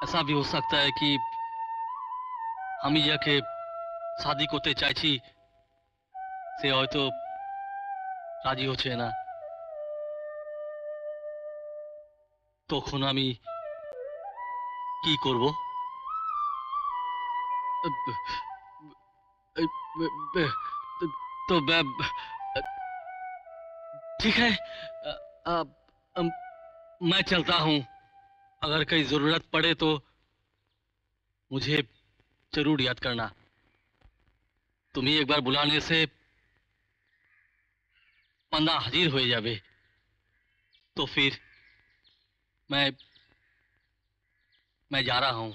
ऐसा भी हो सकता है कि আমি যাকে শাদি করতে চাইছি সে হয়তো রাজি হচ্ছে না। তখন আমি কি করব? तो ठीक है, मैं चलता हूँ। अगर कहीं जरूरत पड़े तो मुझे जरूर याद करना। तुम्हें एक बार बुलाने से बंदा हाजिर हो जावे। तो फिर मैं जा रहा हूँ।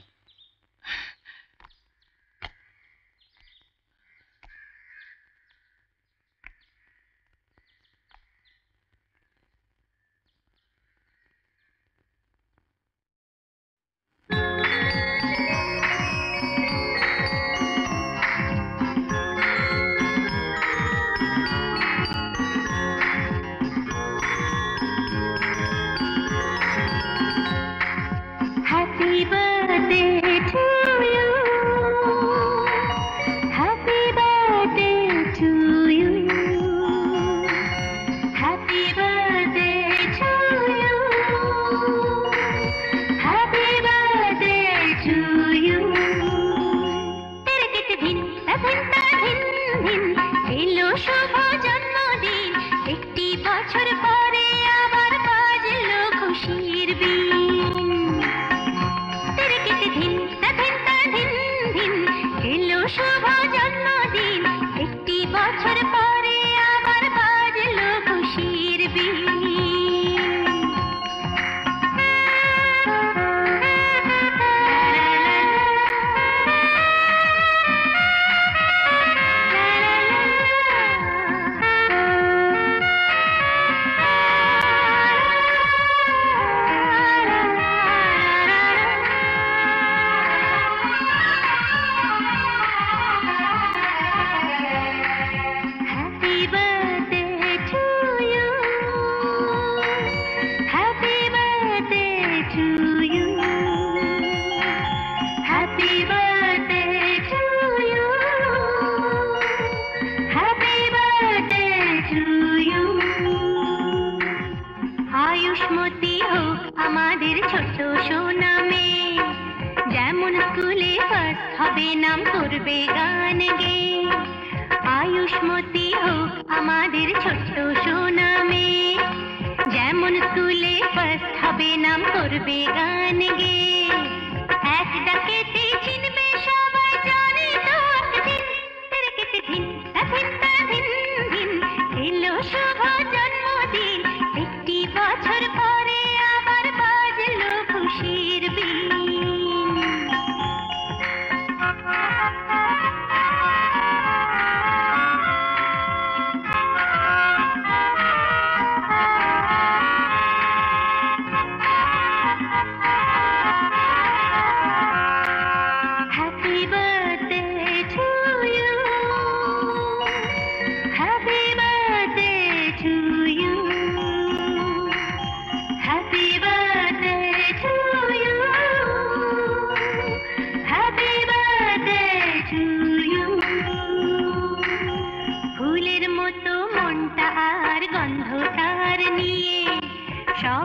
শুভ জন্ম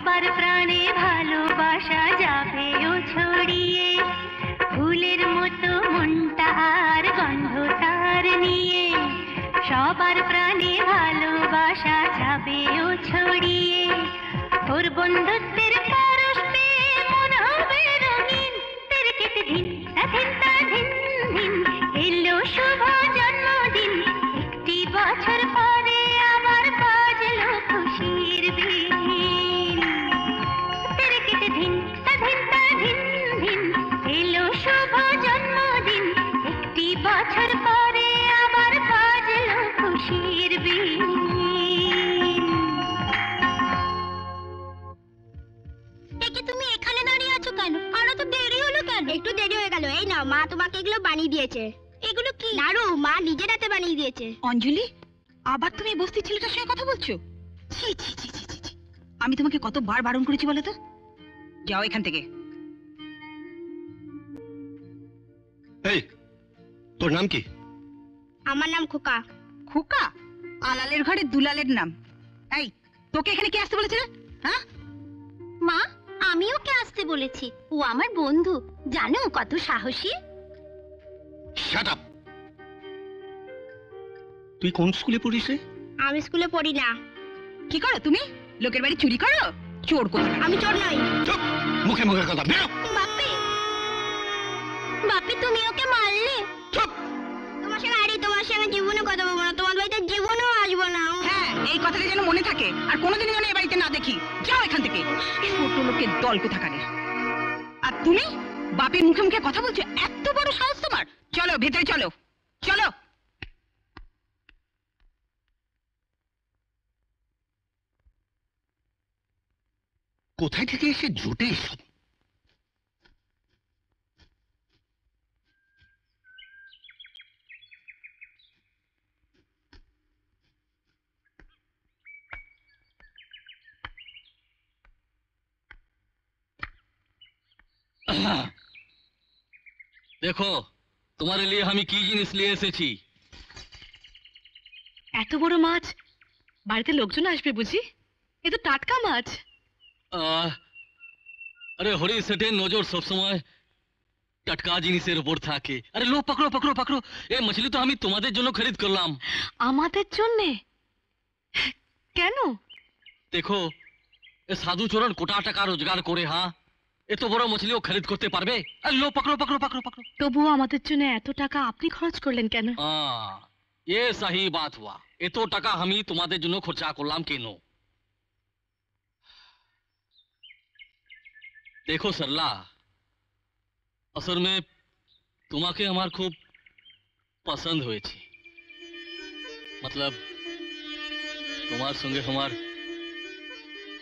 সবার প্রাণে ভালোবাসা যাবে ও ছড়িয়ে, ফুলের মতো মনটা আর গন্ধ তার নিয়ে, সবার প্রাণে ভালোবাসা যাবে ও ছড়িয়ে, ওর বন্ধুত্বের পরশ পেয়ে মন হবে রঙিন, তের কেটে দিন দিন দিন দিন এলো শুভ জন্মদিন, একটি বছর পরে আবার বাজলো খুশির বিন, তের কেটে দিন দিন দিন এলো শুভ জন্মদিন, একটি বছর পরে আবার বাজলো খুশির বিন। দেখি তুমি এখানে দাঁড়িয়ে আছো কেন? আরো তো দেরি হলো কেন? একটু দেরি হয়ে গেল। এই নাও, মা তোমাকে এগুলো বানিয়ে দিয়েছে। এগুলো কি? নাড়ু, মা নিজের হাতে বানিয়ে দিয়েছে। অঞ্জলি, আবার তুমি বস্তি ছেলেটার সঙ্গে কথা বলছো? ছি ছি ছি ছি ছি ছি। আমি তোমাকে কতবার বারণ করেছি বলো তো? যাও এখান থেকে। এই, তোর নাম কি? আমার নাম খোকা। খোকা? আলালের ঘরে দুলালের নাম। এই, তোকে এখানে কে আসতে বলেছে রে? হ্যাঁ? মা, আমি ওকে আসতে বলেছি। ও আমার বন্ধু, জানো কত সাহসী। Shut up. তুই কোন স্কুলে পড়িস রে? আমি স্কুলে পড়ি না। কি করো তুমি? লোকের বাড়ি চুরি করো? চোর কোথায়? আমি চোর নই। চুপ, মুখে মুখে কথা বেরো। বাপি, বাপি তুমি ওকে মারলে? চুপ। তোমার সঙ্গে জীবনে কথা বলবো না, তোমার বাড়িতে জীবনেও আসবো না। হ্যাঁ, এই কথাটা যেন মনে থাকে, আর কোনোদিনই যেন এই বাড়িতে না দেখি। যাও এখান থেকে, ছোট লোকের দল কোথাকারে। আর তুমি বাপের মুখে মুখে কথা বলছো? এত বড় সাহস তোমার? চলো ভেতরে চলো, চলো। কোথায় থেকে এসে জুটে এসব? দেখো, তোমার লিয়ে আমি কি জিনিস নিয়ে এসেছি। এত বড় মাছ, বাড়িতে লোকজন আসবে বুঝি? এ তো টাটকা মাছ। আরে হরি সেটের নজর সবসময় টাটকা জিনিসের উপর থাকে। আরে লো, পকড়ো পকড়ো পকড়ো। এই মছলি তো আমি তোমাদের জন্য খরিদ করলাম। আমাদের জন্যে? কেন? দেখো, এ সাধু চরণ কোটা টাকা রোজগার করে, হ্যাঁ, এত বড় মছলিও খরিদ করতে পারবে? আরে লো, পকড়ো পকড়ো পকড়ো পকড়ো। তবুও আমাদের জন্য এত টাকা আপনি খরচ করলেন কেন? ये सही बात हुआ। এত টাকা আমি তোমাদের জন্য খরচা করলাম কেন? দেখো सरला, असल में তোমাকে আমার খুব পছন্দ হয়েছে। मतलब তোমার সঙ্গে আমার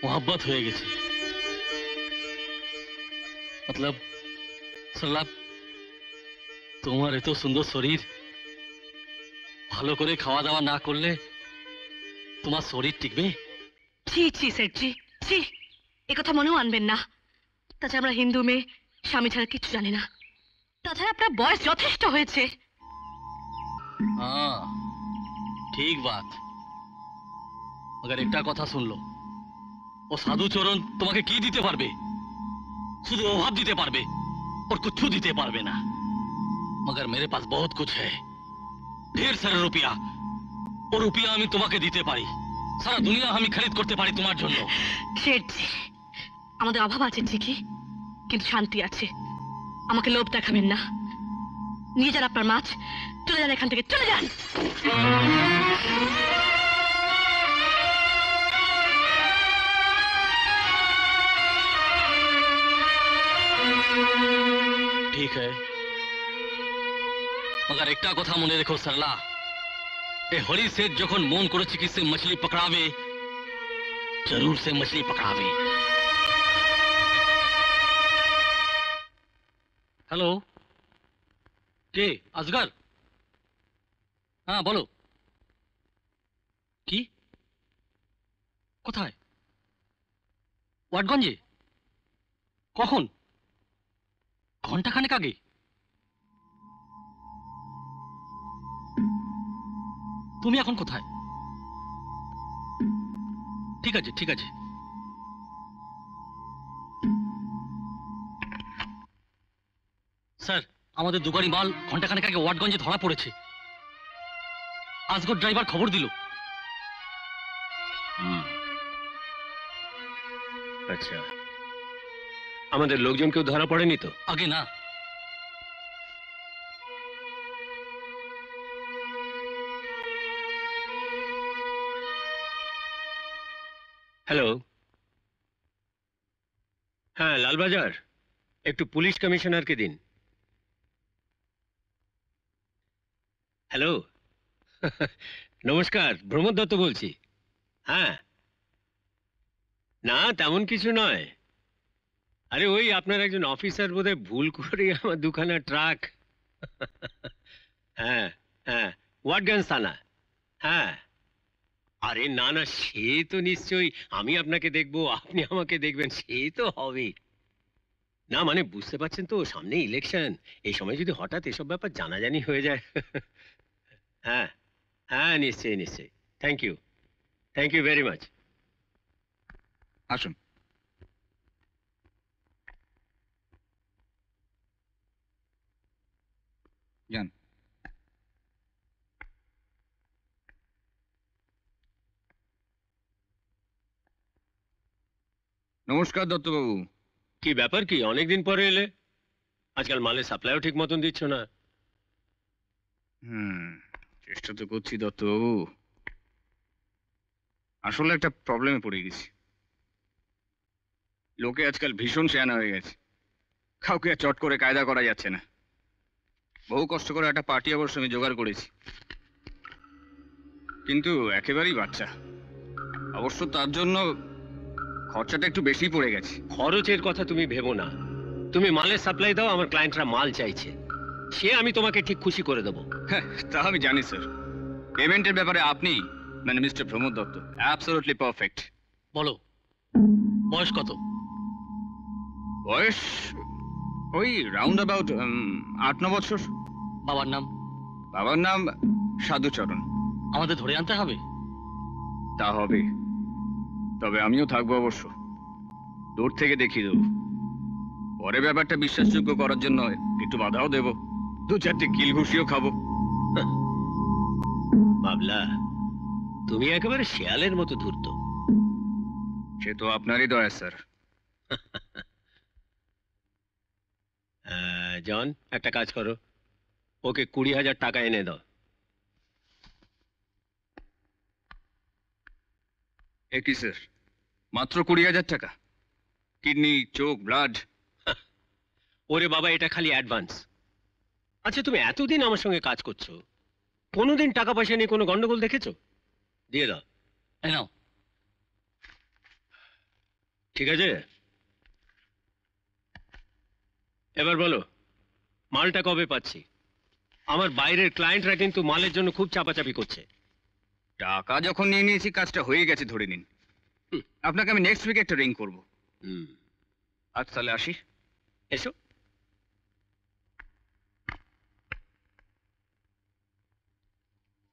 मोहब्बत হয়ে গেছে। मतलब सरला, তোমার এত সুন্দর শরীর, ভালো করে খাওয়া দাওয়া না করলে তোমার শরীর টিকবে? ছি ছি সেটজি, ছি, এ কথা মনেও আনবেন না। তাছাড়া আমরা হিন্দু মেয়ে, স্বামী ছাড়া কিছু জানি না। তাছাড়া আপনার বয়স যথেষ্ট হয়েছে। हाँ, ठीक बात। मगर একটা কথা শুনলো, ও সাধু চরণ তোমাকে কি দিতে পারবে? শুধু অভাব দিতে পারবে, और कुछ দিতে পারবে না। मगर मेरे पास बहुत कुछ है, ढेर सारा रुपया। ও রুপিয়া আমি তোমাকে দিতে পারি, সারা দুনিয়া আমি খরিদ করতে পারি তোমার জন্য। শেঠজি, আমাদের অভাব আছে ঠিকই, কিন্তু শান্তি আছে। আমাকে লোভ দেখাবেন না। নিয়ে যান আপনার মাছ, চলে যান এখান থেকে, চলে যান। ठीक है, मगर একটা কথা মনে রেখো सरला, ए हरी सेठ যখন মন করেছে কি সে मछली पकड़ावे, जरूर से मछली पकड़ावे। हेलो, কে? আসগর? হ্যাঁ বলো। কি? কোথায়? ওয়াটগঞ্জে? কখন? ঘন্টাখানেক আগে? তুমি এখন কোথায়? ঠিক আছে ঠিক আছে, স্যার, আমাদের দুগাড়ি মাল ঘন্টাখানেক আগে ওয়াটগঞ্জে ধরা পড়েছে। আজগর ড্রাইভার খবর দিল। আচ্ছা, আমাদের লোকজন কেউ ধরা পড়েনি তো? আগে না। হ্যালো, হ্যাঁ লালবাজার, একটু পুলিশ কমিশনারকে দিন। হ্যালো, নমস্কার, প্রমোদ দত্ত বলছি। হ্যাঁ, না তেমন কিছু নয়। আরে ওই আপনার একজন অফিসার বোধহয় ভুল করে আমার দুখানা ট্রাক। হ্যাঁ হ্যাঁ, ওয়াটগঞ্জ থানা। হ্যাঁ, আরে না না, সে তো নিশ্চয়ই, আমি আপনাকে দেখবো, আপনি আমাকে দেখবেন, সে তো হবে। না মানে বুঝতে পারছেন তো, সামনে ইলেকশন, এই সময় যদি হঠাৎ এসব ব্যাপার জানাজানি হয়ে যায়। হ্যাঁ হ্যাঁ, নিশ্চয়ই নিশ্চয়ই। Thank you very much. আসুন। যান। নমস্কার দত্তবাবু। কি ব্যাপার, কি অনেকদিন পরে এলে? আজকাল মালের সাপ্লাইও ঠিক মতন দিচ্ছ না। চেষ্টা তো করছি দত্তবাবু, আসলে একটা প্রবলেমে পড়ে গেছি। লোকে আজকাল ভীষণ শেয়ানা হয়ে গেছে, কাউকে আর চট করে কায়দা করা যাচ্ছে না। বহু কষ্ট করে একটা পার্টি অবশ্য আমি জোগাড় করেছি, কিন্তু একেবারেই বাচ্চা। অবশ্য তার জন্য খরচাটা একটু বেশি পড়ে গেছে। খরচের কথা তুমি ভেবো না, তুমি মালের সাপ্লাই দাও, আমার ক্লায়েন্টরা মাল চাইছে, সে আমি তোমাকে ঠিক খুশি করে দেবো। হ্যাঁ, তা আমি জানি স্যার। পেমেন্টের ব্যাপারে আপনি মানে mister Pramod Dutta absolutely perfect. বলো, বয়স কত? বয়স ওই রাউন্ড অ্যাবাউট 8-9 বছর। বাবার নাম? বাবার নাম সাধুচরণ। আমাদের ধরে আনতে হবে? তা হবে, তবে আমিও থাকবো অবশ্য, দূর থেকে দেখিয়ে দেবো। পরে ব্যাপারটা বিশ্বাসযোগ্য করার জন্য একটু বাধাও দেব, 2-4টে কিল ঘুষিও খাবো। বাবলা, তুমি একেবারে শেয়ালের মতো ধূর্ত। সে তো আপনারই দয়া স্যার। জন, একটা কাজ করো, ওকে 20,000 টাকা এনে দাও। কি স্যার, মাত্র 20,000 টাকা? কিডনি, চোখ, ব্লাড? ওরে বাবা, এটা খালি অ্যাডভান্স। আচ্ছা, তুমি এতদিন আমার সঙ্গে কাজ করছো, কোনোদিন টাকা পয়সা নিয়ে কোনো গন্ডগোল দেখেছো? দিয়ে দাও। এই নাও। ঠিক আছে, এবার বলো মালটা কবে পাচ্ছি? আমার বাইরের ক্লায়েন্টরা কিন্তু মালের জন্য খুব চাপাচাপি করছে। টাকা যখন নিয়ে নিয়েছি, কাজটা হয়ে গেছে ধরে নিন। আপনাকে আমি নেক্সট উইকে একটা রিং করবো। আজ তাহলে আসি। এসো।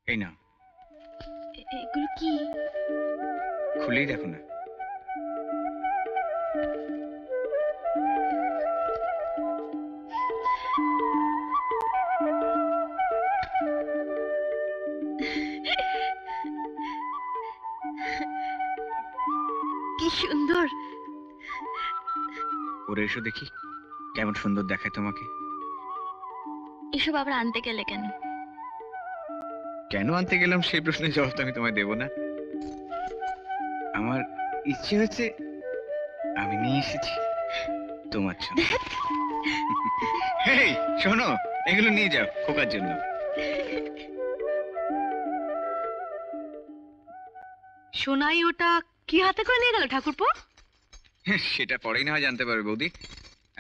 এই না, এগুলো কি? খুলেই দেখো না। কি সুন্দর। ওরে এসো দেখি, কেমন সুন্দর দেখায় তোমাকে। এসব আবার আনতে গেলে কেন? কেন আনতে গেলাম সেই প্রশ্নের জবাব তো আমি তোমায় দেবো না। আমার ইচ্ছে হচ্ছে, আমি নিয়ে এসেছি তোমার জন্য। হেই শোনো, এগুলো নিয়ে যাও খোকার জন্য। সোনাই, ওটা কি হাতে করে নিয়ে গেল ঠাকুরপো? সেটা পরেই না হয় জানতে পারবে বৌদি।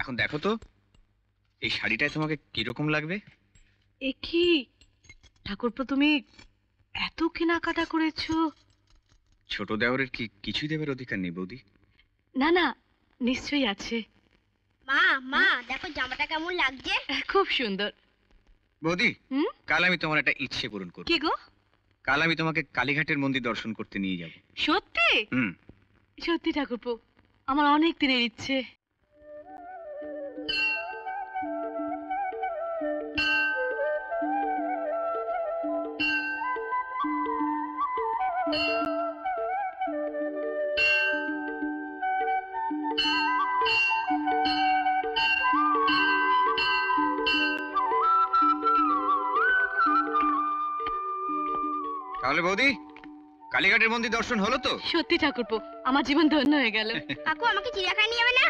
এখন দেখো তো, এই শাড়িটায় তোমাকে কিরকম লাগবে? এ কি ঠাকুরপো, তুমি এত কেনাকাটা করেছো? ছোট দেওরের কি কিছুই দেবার অধিকার নেই বৌদি? না না, নিশ্চয়ই আছে। মা মা দেখো জামাটা কেমন লাগছে। খুব সুন্দর। বৌদি, কাল আমি তোমার একটা ইচ্ছে পূরণ করব। কি গো? কাল আমি তোমাকে কালীঘাটের মন্দির দর্শন করতে নিয়ে যাব। সত্যি? সত্যি ঠাকুরপো, আমার অনেক দিনের ইচ্ছে। তাহলে বৌদি, কালীঘাটের মন্দির দর্শন হলো তো? সত্যি ঠাকুরপো, আমার জীবন ধন্য হয়ে গেল। কাকু আমাকে চিড়িয়াখানা নিয়ে যাবে না?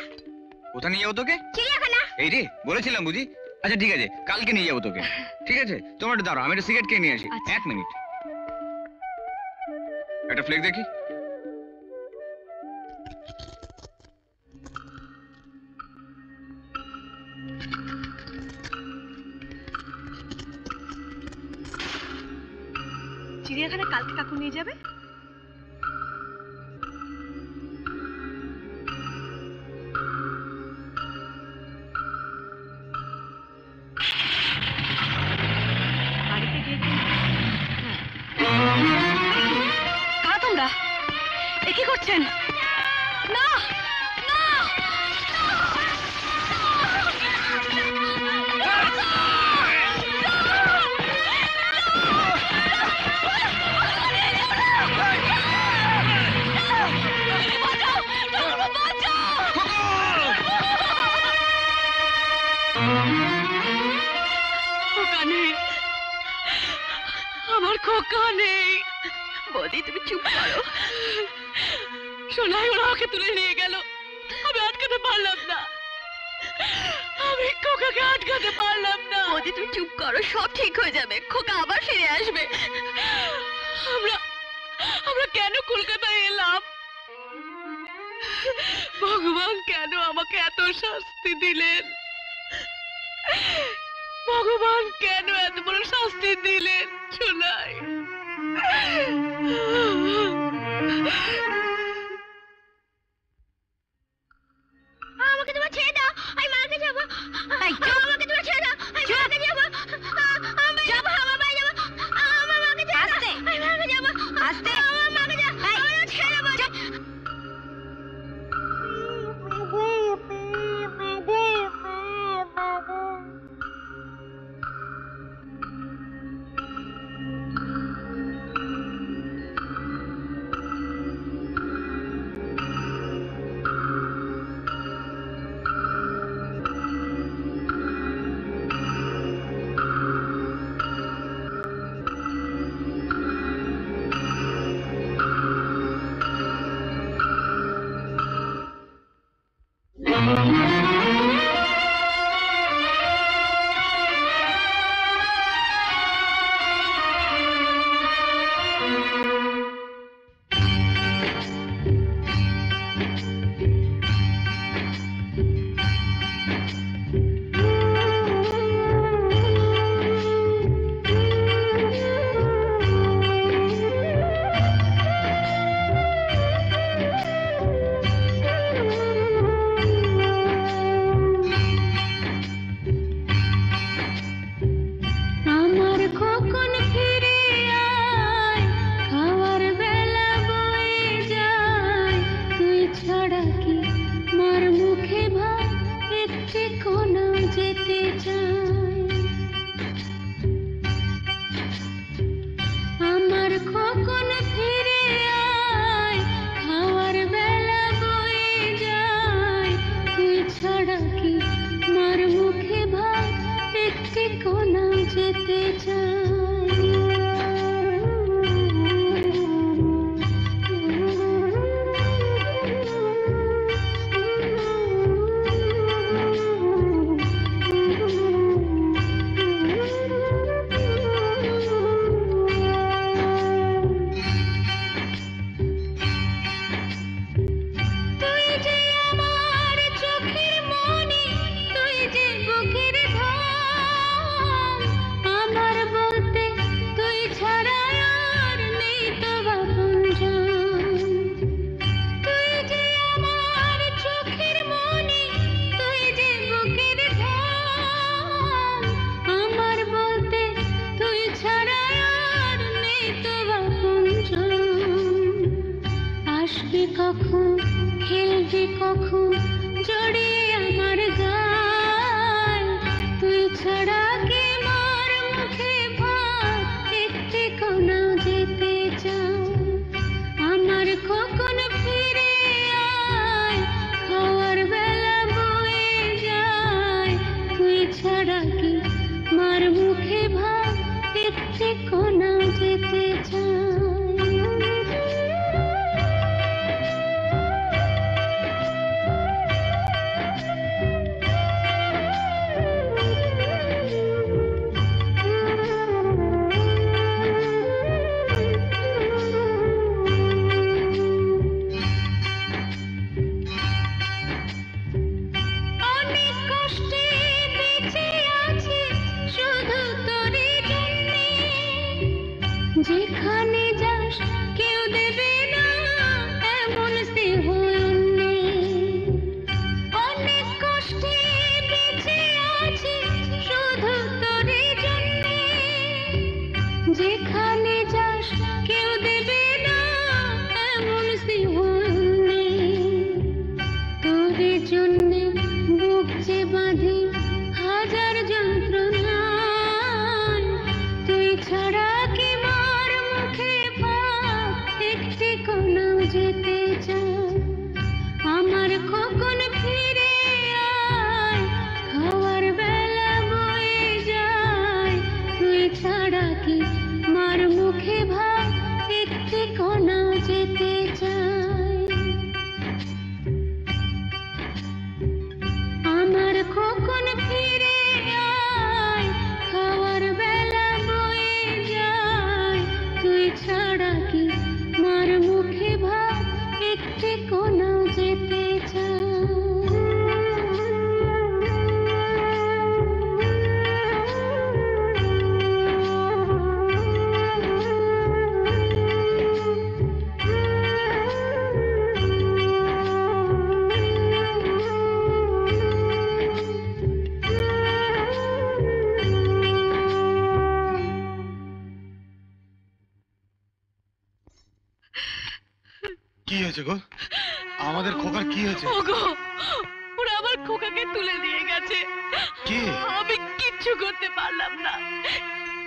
কোথায় নিয়ে যাবো তোকে? চিড়িয়াখানা। এই রে, বলেছিলাম বুঝি। আচ্ছা ঠিক আছে, কালকে নিয়ে যাবো তোকে। ঠিক আছে, তোমার একটু দাঁড়াও, আমি একটা সিগারেট খেয়ে নিয়ে আসি। 1 মিনিট। একটা ফ্লেক দেখি। চিড়িয়াখানা কালকে কাকু নিয়ে যাবে? বাড়িতে গিয়ে কারা তোমরা? এ কি করছেন? না না খোকা নেই, আমার খোকা নেই। বৌদি তুমি চুপ করো। সোনাই ওরা ওকে তুলে নিয়ে গেল, আমি আটকাতে পারলাম না। আমি খোকাকে আটকাতে পারলাম না। বৌদি তুমি চুপ করো, সব ঠিক হয়ে যাবে, খোকা আবার ফিরে আসবে। আমরা আমরা কেন কলকাতায় এলাম? ভগবান কেন আমাকে এত শাস্তি দিলেন? ভগবান কেন এত বড় শাস্তি দিলেন? সোনাই আমাকে তোমার ছেড়ে দাও, আমি মাকে যাবো। আমাকে তোমার ছেড়ে দাও, আমি মাকে যাবো। আমি যাবো, আমার বাড়ি যাবো। আমার মাকে ছেড়ে দাও, আমি মাকে যাবো। আস্তে আমার মাকে যাবো, আমার ছেড়ে দাও। খোকন ফিরে আয়, খাওয়ার বেলা বয়ে যায়, তুই ছাড়া কি মার মুখে ভাব একটি কণা যেতে চায়। আমার খোকন ফিরে আয়, খাওয়ার বেলা বয়ে যায়, তুই ছাড়া কি মার মুখে ভাব একটি কোনা যেতে কি হয়েছে গো? আমাদের খোকার কি হয়েছে? ওগো, ওরা আমার খোকাকে তুলে নিয়ে গেছে। কে? আমি কিচ্ছু করতে পারলাম না।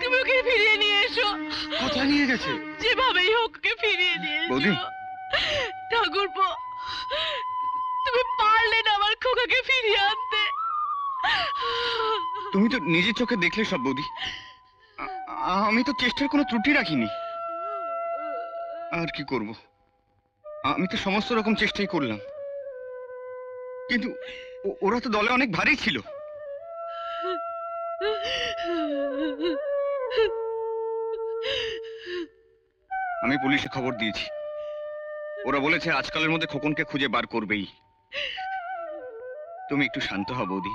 তুমি ওকে ফিরিয়ে নিয়ে এসো। কোথায় নিয়ে গেছে? যেভাবেই হোক ওকে ফিরিয়ে নিয়ে বৌদি। এসো। ঠাকুরপো, তুমি পারলে না আমার খোকাকে ফিরিয়ে আনতে। তুমি তো নিজের চোখে দেখলে সব বৌদি। আমি তো চেষ্টার কোনো ত্রুটি রাখিনি। আর কি করব, আমি তো সমস্ত রকম চেষ্টাই করলাম, কিন্তু ওরা তো দলে অনেক ভারী ছিল। আমি পুলিশে খবর দিয়েছি। ওরা বলেছে আজকালের মধ্যে খোকনকে খুঁজে বার করবেই। তুমি একটু শান্ত হও বৌদি।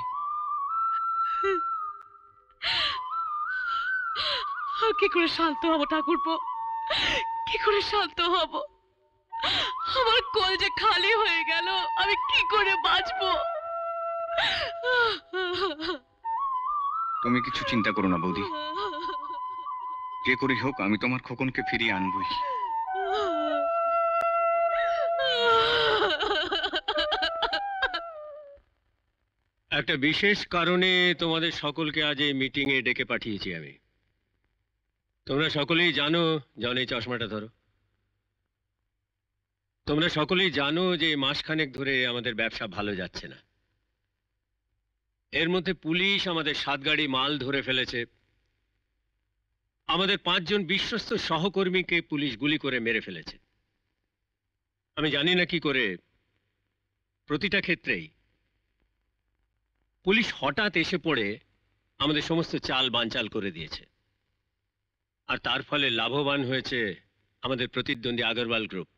কি করে শান্ত হব ঠাকুরপো, কি করে শান্ত হব? আমার কোল যে খালি হয়ে গেল, আমি কি করে বাঁচবো? তুমি কিছু চিন্তা করো না বৌদি, যে করেই হোক আমি তোমার খোকনকে ফিরিয়ে আনবই। একটা বিশেষ কারণে তোমাদের সকলকে আজ এই মিটিং এ ডেকে পাঠিয়েছি আমি। তোমরা সকলেই জানো, জন এই চশমাটা ধরো, তোমরা সকলেই জানো যে মাসখানেক ধরে আমাদের ব্যবসা ভালো যাচ্ছে না। এর মধ্যে পুলিশ আমাদের 7 গাড়ি মাল ধরে ফেলেছে। আমাদের 5 জন বিশ্বস্ত সহকর্মীকে পুলিশ গুলি করে মেরে ফেলেছে। আমি জানি না কি করে প্রতিটা ক্ষেত্রেই পুলিশ হঠাৎ এসে পড়ে আমাদের সমস্ত চাল বানচাল করে দিয়েছে। আর তার ফলে লাভবান হয়েছে আমাদের প্রতিদ্বন্দ্বী আগরওয়াল গ্রুপ।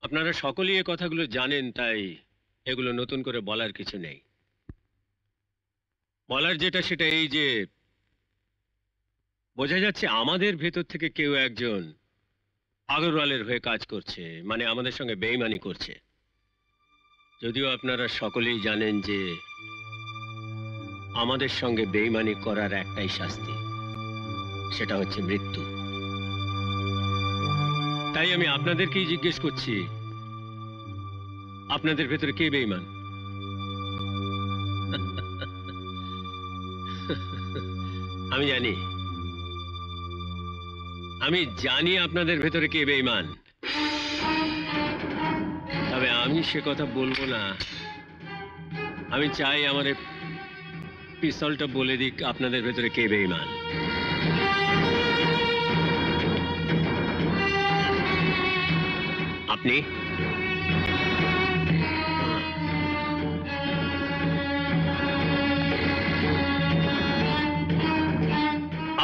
আপনারা সকলেই এই কথাগুলো জানেন, তাই এগুলো নতুন করে বলার কিছু নেই। বলার যেটা সেটা এই যে বোঝা যাচ্ছে আমাদের ভেতর থেকে কেউ একজন আগরওয়ালের হয়ে কাজ করছে, মানে আমাদের সঙ্গে বেইমানি করছে। যদিও আপনারা সকলেই জানেন যে আমাদের সঙ্গে বেইমানি করার একটাই শাস্তি, সেটা হচ্ছে মৃত্যু। তাই আমি আপনাদেরকেই জিজ্ঞেস করছি, আপনাদের ভেতরে কে বেঈমান? আমি জানি আপনাদের ভেতরে কে বেঈমান, তবে আমি সে কথা বলবো না। আমি চাই আমার এই পিস্তলটা বলে দিক আপনাদের ভেতরে কে বেঈমান। আপনি?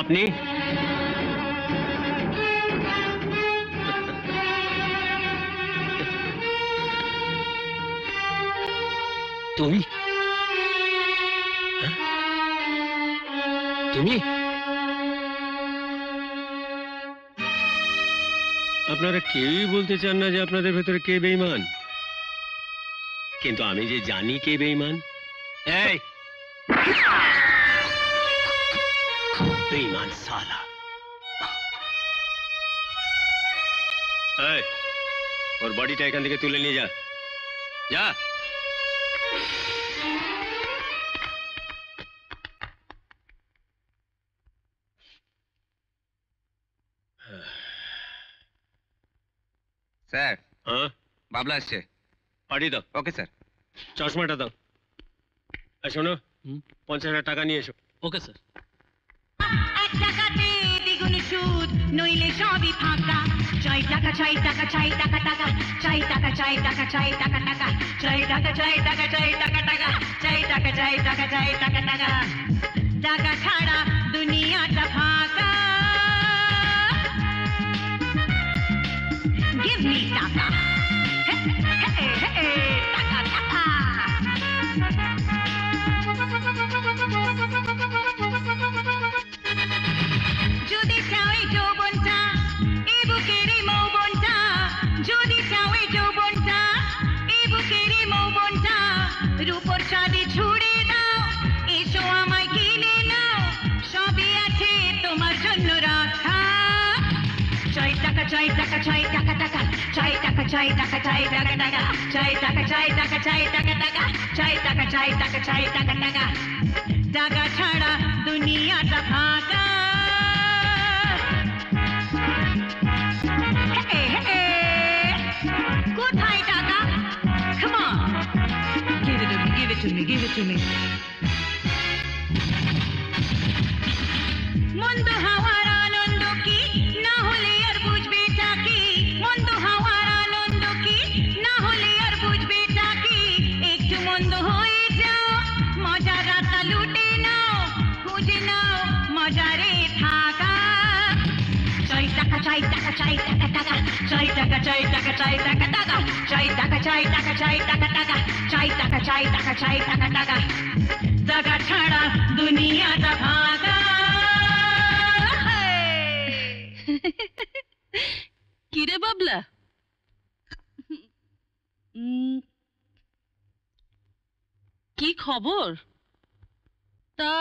আপনি? তুমি? তুমি? আপনারা কেউই বলতে চান না যে আপনাদের ভেতরে কে বেঈমান, কিন্তু আমি যে জানি কে বেঈমান। এই বেঈমান সালা! এই, ওর বডিটা এখান থেকে তুলে নিয়ে যা, যা। স্যার, হ্যাঁ, বাবলা আসছে। পাঠিয়ে দাও। Okay sir. চশমাটা দাও। আর শোনো, 50,000 টাকা নিয়ে এসো। Okay sir. এক টাকাতে দ্বিগুণ সুদ, নইলে সবই ফাঁকা। চাই টাকা, চাই টাকা, চাই টাকা টাকা, চাই টাকা, চাই টাকা, চাই টাকা টাকা, চাই টাকা, চাই টাকা, চাই টাকা টাকা, চাই টাকা, চাই টাকা, চাই টাকা টাকা। টাকা ছাড়া দুনিয়াটা ফাঁকা। Give me টাকা। হে, হে, হে, টাকা টাকা। যদি চাও এই যৌবনটা, এই বুকের এই মৌবনটা, যদি চাও এই যৌবনটা, এই বুকের এই মৌবনটা, রূপর চাঁদে ছুড়ে দাও, এসো আমায় কিনে নাও, সবই আছে তোমার জন্য রাখা। চাই টাকা, চাই টাকা, চাই টাকা টাকা, চাই টাকা, চাই টাকা, চাই টাকা টাকা, চাই টাকা, চাই টাকা, চাই টাকা টাকা, চাই টাকা, চাই টাকা, চাই টাকা টাকা। টাকা ছাড়া দুনিয়াটা ফাঁকা। Hey, hey, কোথায় টাকা? Come on, give it to me, give it to me, give it to me. মন্দ হাওয়ার আনন্দ কি না হলে আর বুঝবে টাকি, মন্দ হাওয়ার আনন্দ কি না হলে আর বুঝবে টাকি। একটু মন্দ হয়ে যাও, মজার রাতটা লুটে নাও, খুঁজে নাও মজারে থাকা। চাই টাকা, চাই টাকা, চাই টাকা টাকা, চাই টাকা, চাই টাকা, চাই টাকা টাকা, চাই টাকা, চাই টাকা, চাই টাকা টাকা, চাই টাকা, চাই টাকা, চাই টাকা টাকা। টাকা ছাড়া দুনিয়াটা ফাঁকা। কিরে বাবলা, কি খবর? তা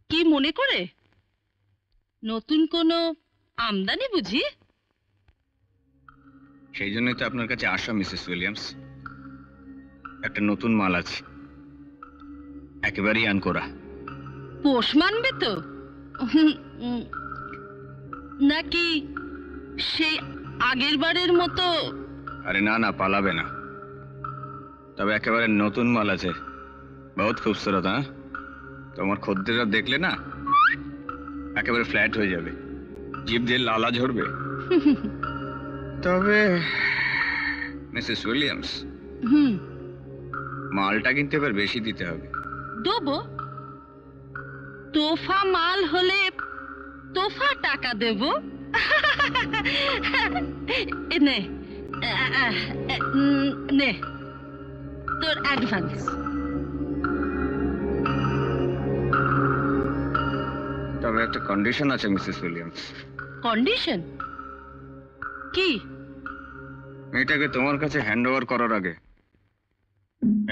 কি মনে করে? নতুন কোনো আমদানি বুঝি? সেই জন্যই তো আপনার কাছে আসা মিসেস উইলিয়ামস। একটা নতুন মাল আছে, একেবারেই আনকোরা। পোষ মানবে তো? নাকি সেই আগের বারের মতো? আরে না না, পালাবে না। তবে একেবারে নতুন মাল আছে, বহুত খুবসুরত। হ্যাঁ, তোমার খদ্দেররা দেখলে না একেবারে ফ্ল্যাট হয়ে যাবে, জিভ দিয়ে লালা ঝরবে। তবে মিসেস উইলিয়ামস, মালটা কিন্তু এবার বেশি দিতে হবে। দেবো? তোফা মাল হলে তোফা টাকা দেব। নে নে তোর অ্যাডভান্স। তবে একটা কন্ডিশন আছে মিসেস উইলিয়ামস। কন্ডিশন কি? মেয়েটাকে তোমার কাছে হ্যান্ড ওভার করার আগে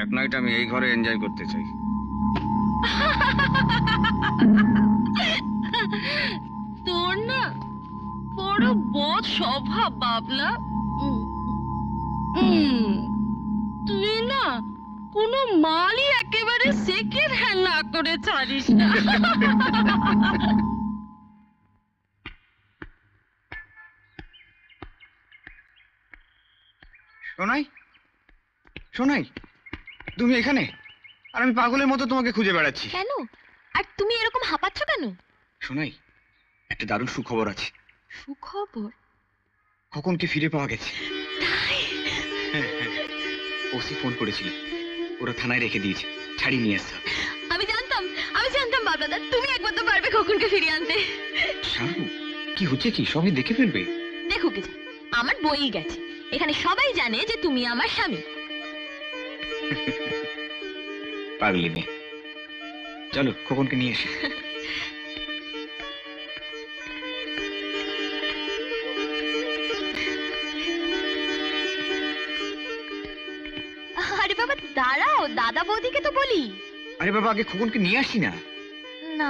এক নাইট আমি এই ঘরে এনজয় করতে চাই। তোর না বড় বদ স্বভাব বাবলা। তুই না কোনো মালই একেবারে সেকেন্ড হ্যান্ড না করে ছাড়িস না। শোনাই, শোনাই, তুমি এখানে? আর আমি পাগলের মতো তোমাকে খুঁজে বেড়াচ্ছি। কেন? আর তুমি এরকম হাঁপাচ্ছ কেন? শোনাই, একটা দারুণ সুখবর আছে। সুখবর? খোকনকে ফিরে পাওয়া গেছে। ওসি ফোন করেছিল, ওরা থানায় রেখে দিয়েছে, ছাড়িয়ে নিয়ে আসতে হবে। আমি জানতাম বাবলাদা তুমি একবার তো পারবে খোকনকে ফিরিয়ে আনতে। শানু, কি হচ্ছে কি? সবাই দেখে ফেলবে। দেখো কি, আমার বই গেছে, এখানে সবাই জানে যে তুমি আমার স্বামী। পাগলি মেয়ে, চলো খোকনকে নিয়ে এসে। আরে বাবা দাঁড়াও, দাদা বৌদিকে তো বলি। আরে বাবা, আগে খোকনকে নিয়ে আসি না। না,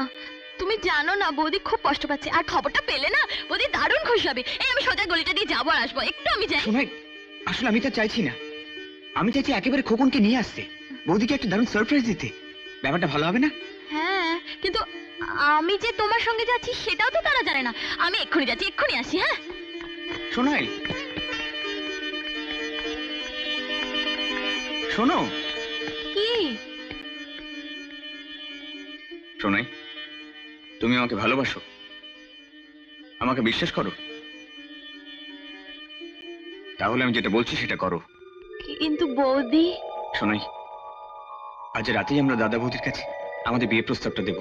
তুমি জানো না বৌদি খুব কষ্ট পাচ্ছে, আর খবরটা পেলে না বৌদি দারুণ খুশি হবে। এই আমি সোজা গলিটা দিয়ে যাবো আর আসবো, একটু আমি যাই। শোনাই, আসলে আমি তা চাইছি না। আমি চাইছি একেবারে খোকনকে নিয়ে আসতে, বৌদিকে একটা দারুণ সারপ্রাইজ দিতে। ব্যাপারটা ভালো হবে না? হ্যাঁ, কিন্তু আমি যে তোমার সঙ্গে যাচ্ছি সেটাও তো তারা জানে না। আমি এক্ষুনি যাচ্ছি, এক্ষুনি আসি। হ্যাঁ শোনাই, শোনো কি? শোনাই, তুমি আমাকে ভালোবাসো, আমাকে বিশ্বাস করো, তাহলে আমি যেটা বলছি সেটা করো। কিন্তু বৌদি। শোনাই, আজ রাতেই আমরা দাদা বৌদির কাছে আমাদের বিয়ে প্রস্তাবটা দেব,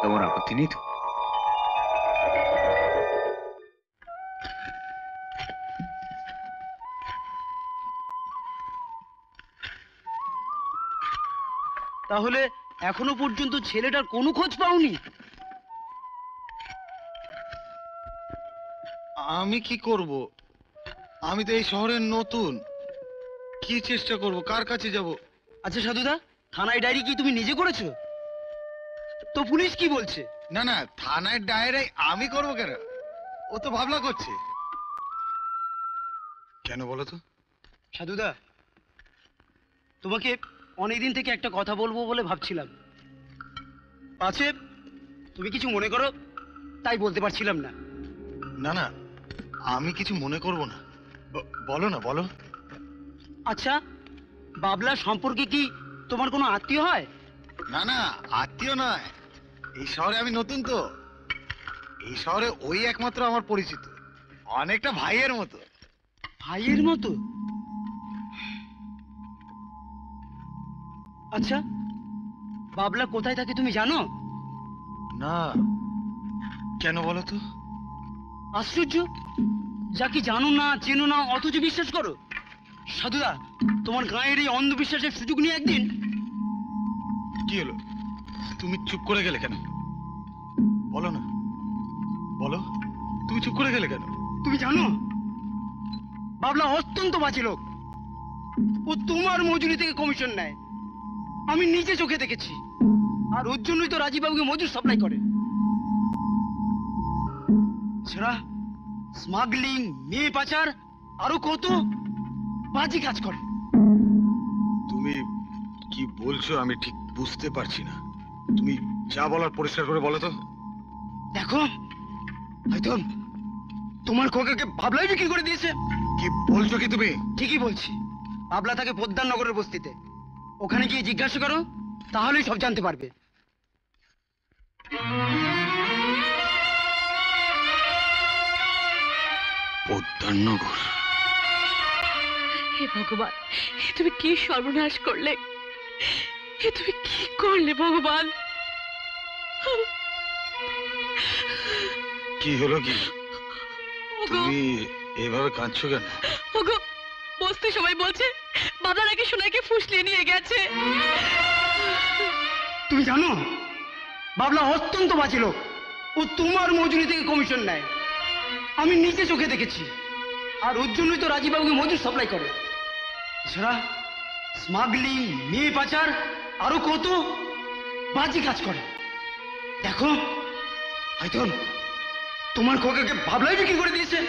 তোমার আপত্তি নেই তো? তাহলে এখনো পর্যন্ত ছেলেটার কোনো খোঁজ পাওনি? আমি কি করব? আমি তো এই শহরের নতুন, কি চেষ্টা করব, কার কাছে যাব? আচ্ছা সাধুদা, থানায় ডায়েরি কি তুমি নিজে করেছো? তো পুলিশ কি বলছে? না না, থানায় ডায়েরি আমি করব কেন? ও তো ভাবলা করছে। কেন বলো তো? সাধুদা, তোমাকে অনেকদিন থেকে একটা কথা বলবো বলে ভাবছিলাম, আছে তুমি কিছু মনে করো তাই বলতে পারছিলাম না। না না, আমি কিছু মনে করব না, বলো না, বলো। আচ্ছা, বাবলা সম্পর্কে কি তোমার কোনো আত্মীয় হয়? না না, আত্মীয় নয়, এই শহরে আমি নতুন তো, এই শহরে ওই একমাত্র আমার পরিচিত, অনেকটা ভাইয়ের মতো। ভাইয়ের মতো? আচ্ছা, বাবলা কোথায় থাকে তুমি জানো? না, কেন বলো তো? আশ্চর্য, যা কি জানো না চেনো না অথচ বিশ্বাস করো। সাধুদা, তোমার গায়ের এই অন্ধবিশ্বাসের সুযোগ নিয়ে একদিন। কি হলো, তুমি চুপ করে গেলে কেন? বলো না, বলো, তুমি চুপ করে গেলে কেন? তুমি জানো বাবলা অত্যন্ত বাজে লোক, ও তোমার মজুরি থেকে কমিশন নেয়, আমি নিজে চোখে দেখেছি। আর ওর জন্যই তো রাজীববাবুকে মজুর সাপ্লাই করে। ছাড়া স্মাগলিং, মেয়ে পাচার, আরো কত বাজে কাজ করে। তুমি কি বলছো আমি ঠিক বুঝতে পারছি না, তুমি যা বলার পরিষ্কার করে বলো তো। দেখো, হয়তো তোমার খোকাকে বাবলাই বিক্রি করে দিয়েছে। কি বলছো কি তুমি? ঠিকই বলছি, বাবলা থাকে পোদ্দার নগরের বস্তিতে, ওখানে গিয়ে জিজ্ঞাসা করো, তাহলেই সব জানতে পারবে। পোদ্দারনগর? হে ভগবান, এ তুমি কি সর্বনাশ করলে, এ তুমি কি করলে ভগবান? কি হলো কি? তুমি এভাবে কাঁদছো কেন? ওগো, বসতে সবাই বলছে বাবা নাকি সোনাকে ফুসলিয়ে নিয়ে গেছে। তুমি জানো বাবলা অত্যন্ত বাজে লোক, ও তোমার মজুরি থেকে কমিশন নেয়, আমি নিজে চোখে দেখেছি। আর ওর জন্যই তো রাজীববাবুকে মজুর সাপ্লাই করে। এছাড়া স্মাগলিং, মেয়ে পাচার, আরো কত বাজে কাজ করে। দেখো, হয়তো তোমার খোকাকে বাবলাই বিক্রি করে দিয়েছে।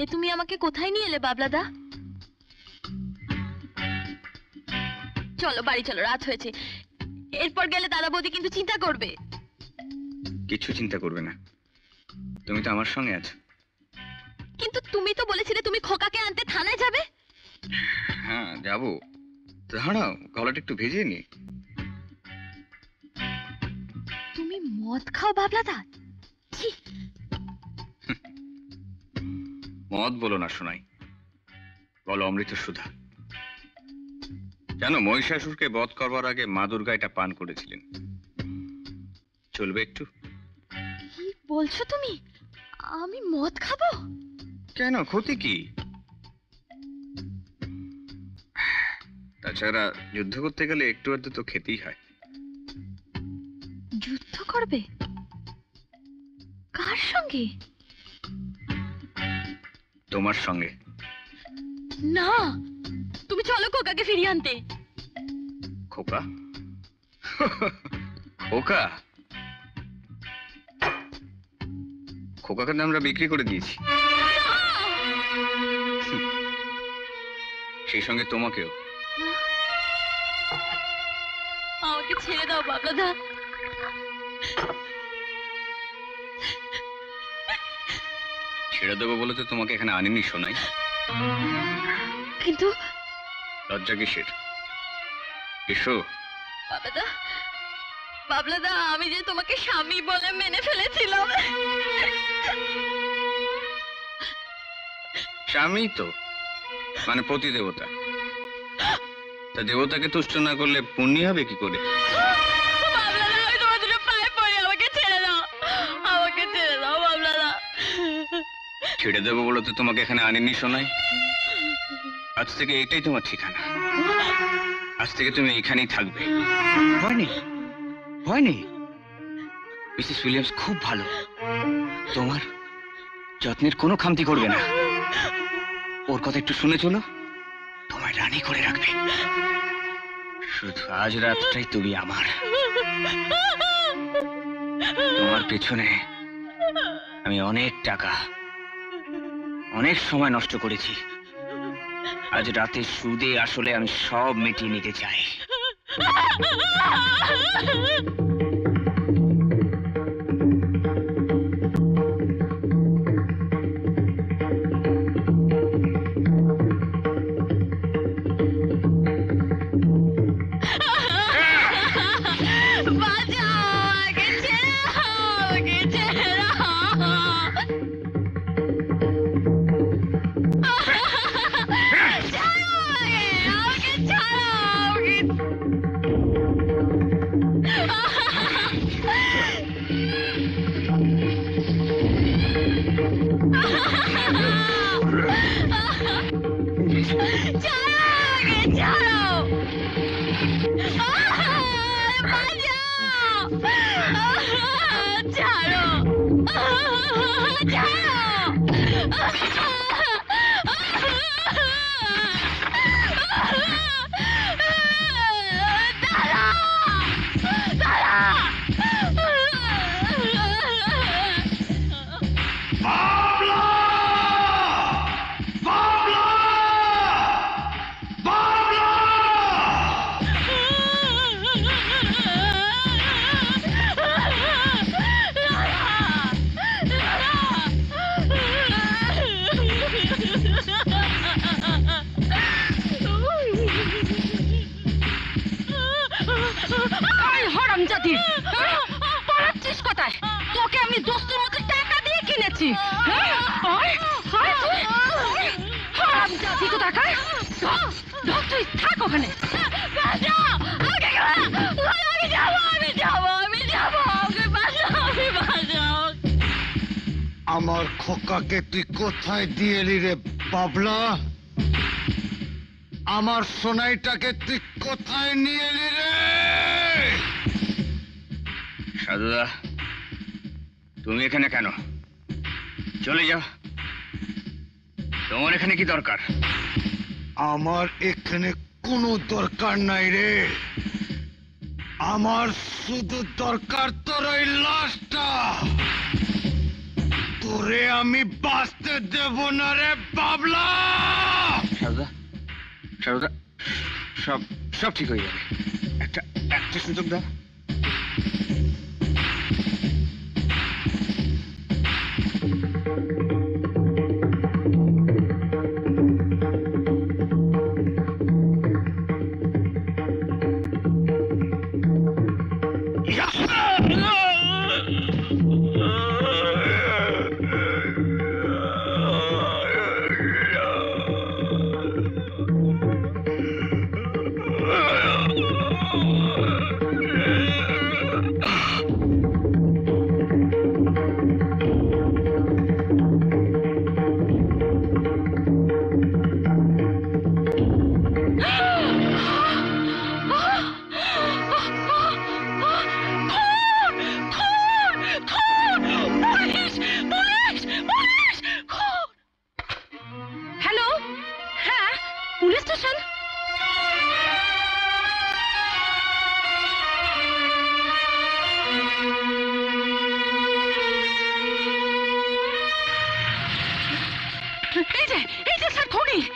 এ তুমি আমাকে কোথায় নিয়ে এলে বাবলাদা? চলো বাড়ি চলো, রাত হয়েছে। এরপর গেলে দাদা বৌদি কিন্তু চিন্তা করবে। কিছু চিন্তা করবে না, তুমি তো আমার সঙ্গে আছো। কিন্তু তুমি তো বলেছিলে তুমি খোকাকে আনতে থানায় যাবে। হ্যাঁ যাবো, দাঁড়াও গলাটা একটু ভেজে নি। তুমি মদ খাও বাবলাদা? ছি! মদ বলো না শোনাই, বলো অমৃত সুধা। জানো মহিষাসুরকে বধ করবার আগে মা দুর্গা এটা পান করেছিলেন, চলবে একটু? কি বলছো তুমি? আমি মদ খাবো? কেন, ক্ষতি কি? তাছাড়া যুদ্ধ করতে গেলে একটু আধটু তো খেতেই হয়। যুদ্ধ করবে? কার সঙ্গে? তোমার সঙ্গে। না, তুমি চলো খোকাকে ফিরিয়ে আনতে। খোকা? খোকা? খোকাকে তো আমরা বিক্রি করে দিয়েছি, সেই সঙ্গে তোমাকেও। আমাকে ছেড়ে দাও বাবলাদা। ছেড়ে দেবো বলে তো তোমাকে এখানে আনিনি শোনাই। কিন্তু লজ্জা কিসের? এসো। বাবলাদা, বাবলাদা, আমি যে তোমাকে স্বামী বলে মেনে ফেলেছিলাম। স্বামী তো মানে পতি দেবতা, তা দেবতাকে তুষ্ট না করলে পুণ্য হবে কি করে? বাবলাদা, আমি তোমার দুটো পায়ে পড়ি, আমাকে ছেড়ে দাও, আমাকে ছেড়ে দাও বাবলাদা। ছেড়ে দেবো বলে তো তোমাকে এখানে আনিনি শোনাই। আজ থেকে এটাই তোমার ঠিকানা, আজ থেকে তুমি এখানেই থাকবে। হয়নি? হয়নি? মিসেস উইলিয়ামস খুব ভালো, তোমার যত্নের কোনো খামতি করবে না। ওর কথা একটু শুনে চলো, তোমায় রানী করে রাখবে। শুধু আজ রাতটাই তুমি আমার। তোমার পেছনে আমি অনেক টাকা, অনেক সময় নষ্ট করেছি। আজ রাতে সুদে আসলে আমি সব মিটিয়ে নিতে চাই। তোকে আমি দোস্তের মতো টাকা দিয়ে কিনেছি। তুই থাক ওখানে। আমার খোকাকে তুই কোথায় দিয়ে এলি রে বাবলা? আমার সোনাইটাকে তুই কোথায় নিয়ে এলি রে? সাধুদা, তুমি এখানে কেন? চলে যাও, তোমার এখানে কি দরকার? আমার এখানে কোনো দরকার নাই রে। আমার শুধু দরকার তোর ওই লাশটা। তোরে আমি বাঁচতে দেব না রে বাবলা। সাধুদা, সাধুদা, সব সব ঠিক হয়ে যাবে। একটা একটা সুযোগ দাও।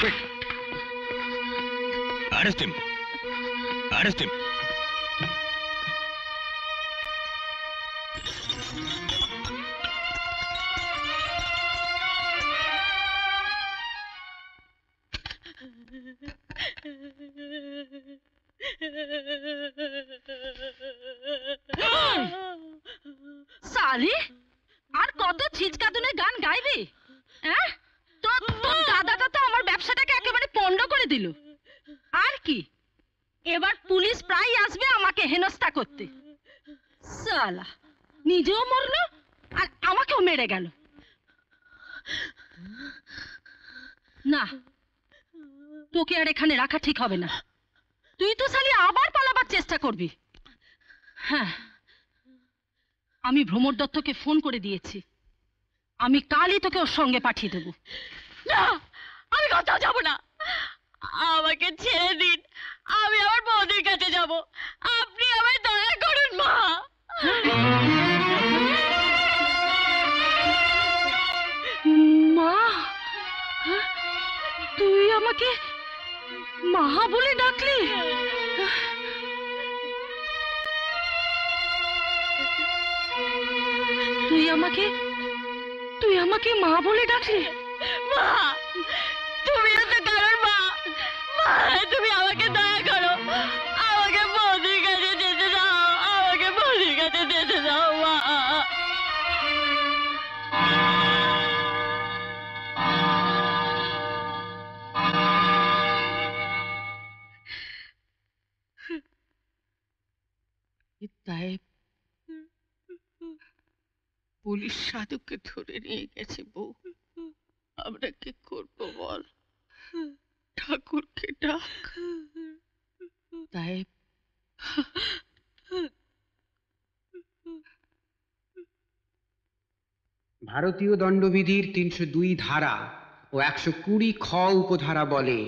Quick. Arrest him. Arrest him. সালি আর কত ছিচকাতুনে গান গাইবি? হ্যাঁ, তোর দাদাটা তো আমার ব্যবসাটাকে একেবারে পণ্ড করে দিল। আর কি, এবার পুলিশ প্রায় আসবে আমাকে হেনস্থা করতে। সালা নিজেও মরলো আর আমাকেও মেরে গেল। না, তোকে আর এখানে রাখা ঠিক হবে না। তুই তো সালি আবার পালাবার চেষ্টা করবি। হ্যাঁ, আমি ভ্রমর দত্তকে ফোন করে দিয়েছি, আমি কালই তোকে ওর সঙ্গে পাঠিয়ে দেবো। না, আমি কোথাও যাব না, আমাকে ছেড়ে দিন, আমি আমার বৌদির কাছে যাব, আপনি আমায় দয়া করুন মা। মা, তুই আমাকে মা বলে ডাকলি? তুই আমাকে মা বলে ডাকলি? মা, তুমিও তো কারোর মা। মা, তুমি আমাকে দয়া করো, আমাকে বৌদির কাছে যেতে দাও, আমাকে বৌদির কাছে যেতে দাও মা। তাই পুলিশ সাধুকে ধরে নিয়ে গেছে বউ, আমরা কি করবো বল? ঠাকুরকে ডাক। তাই ভারতীয় দণ্ডবিধির ৩০২ ধারা ও ১২০ খ উপধারা বলে,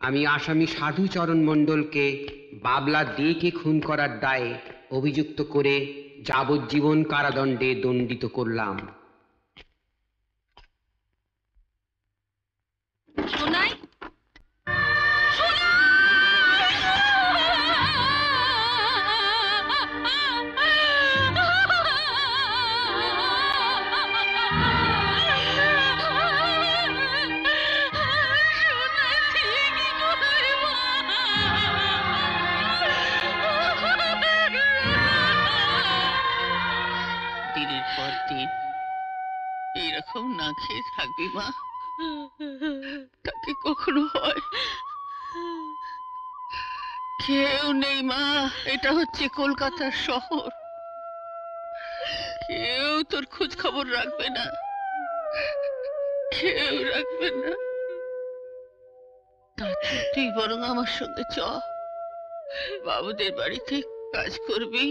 আমি আসামি সাধুচরণ মণ্ডলকে বাবলা দেকে খুন করার দায়ে অভিযুক্ত করে যাবজ্জীবন কারাদণ্ডে দণ্ডিত করলাম। শোনাই, দিনের পর দিন এইরকম না খেয়ে থাকবি মা? তাকে কখনো হয়? কেউ নেই মা, এটা হচ্ছে কলকাতার শহর, কেউ তোর খোঁজ খবর রাখবে না, কেউ রাখবে না। তুই বরং আমার সঙ্গে চ, বাবুদের বাড়িতে কাজ করবি,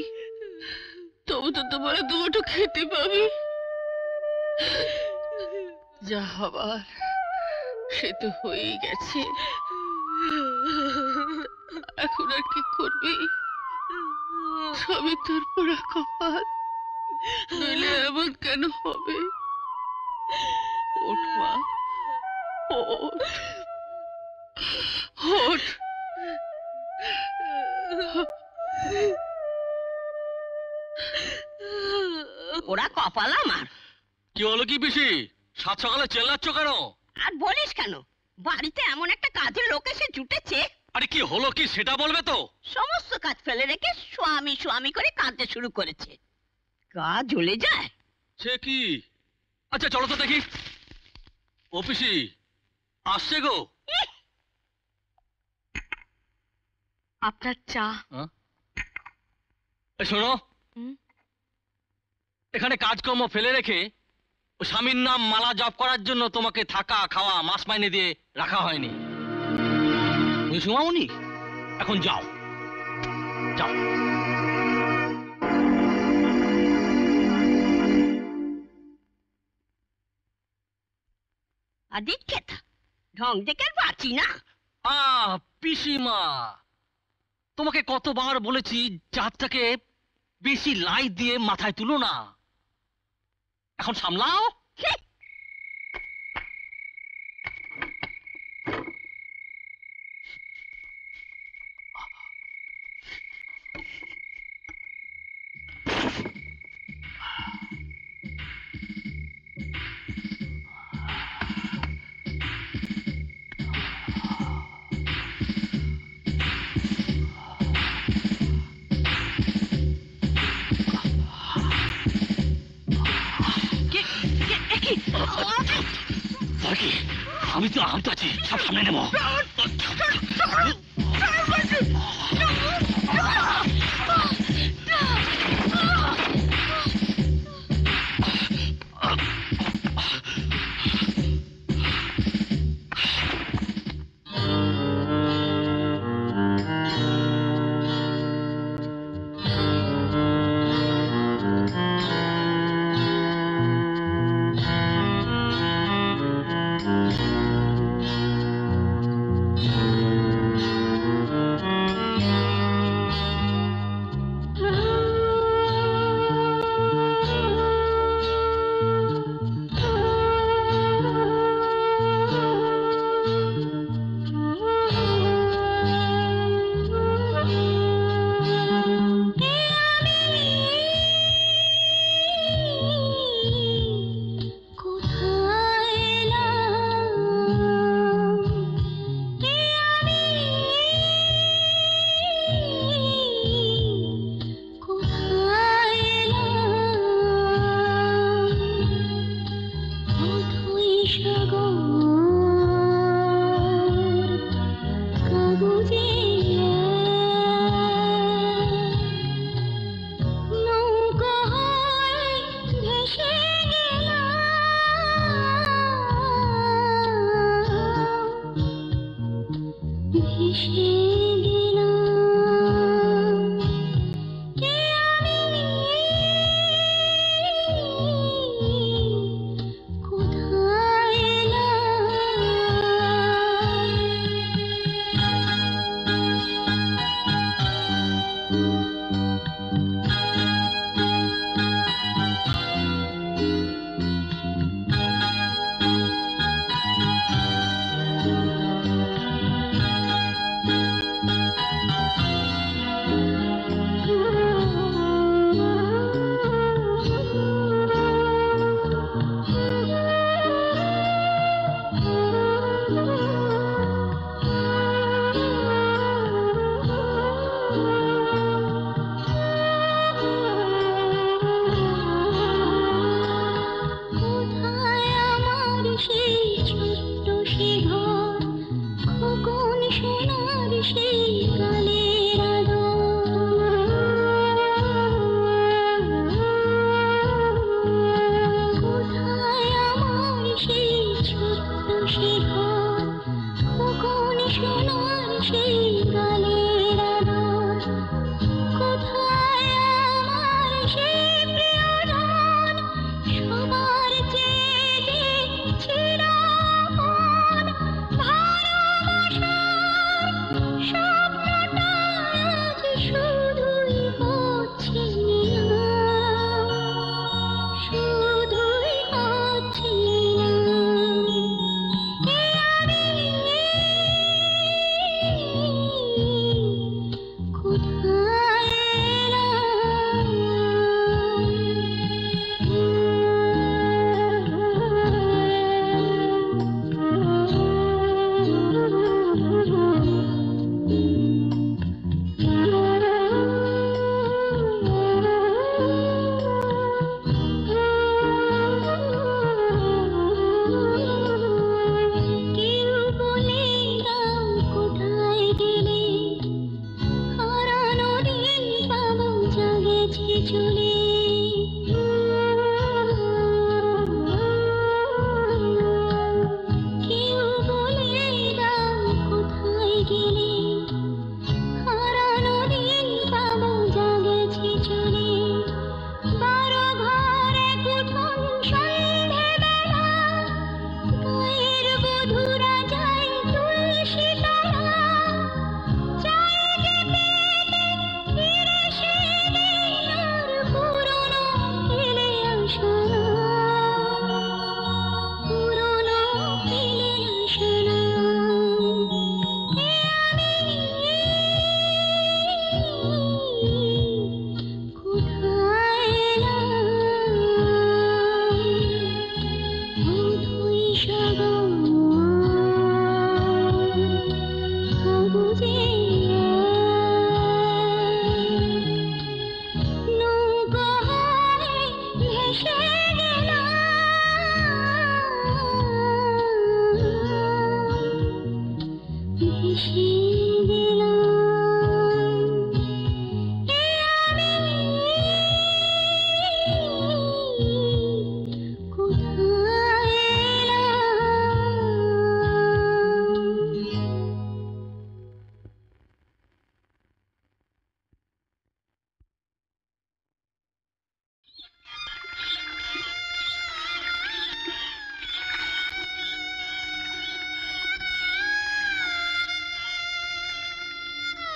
তবু তো তোমার দুটো খেতে পাবি। যা হবার সে তো হয়েই গেছে, এখন আর কি করবি? সবই তোর পোড়া কপাল, নইলে এমন কেন হবে? ওঠ মা, ওঠ, ওঠ। ওরা কপাল আমার। কি হলো কি পিসি, সাত সকালে চেল্লাচ্ছ কেন? আর বলিস কেন, বাড়িতে এমন একটা কাজের লোক এসে জুটেছে। আরে কি হলো কি সেটা বলবে তো? সমস্ত কাজ ফেলে রেখে স্বামী স্বামী করে কাঁদতে শুরু করেছে। গা জ্বলে যায়। সে কি? আচ্ছা চলো তো দেখি। ও পিসি আসছে গো। আপনার চা। শোনো, এখানে কাজকর্ম ফেলে রেখে ও স্বামীর নাম মালা জপ করার জন্য তোমাকে থাকা খাওয়া মাস মাইনে দিয়ে রাখা হয়নি। সুমামনি, এখন যাও যাও। আদিত খেতা ঢং দেখে বাঁচি না। পিসিমা, তোমাকে কতবার বলেছি জাতটাকে বেশি লাই দিয়ে মাথায় তুলো না। এখন সামলাও। লাকি লাকি আমি তো আছি সব সামনে নেবো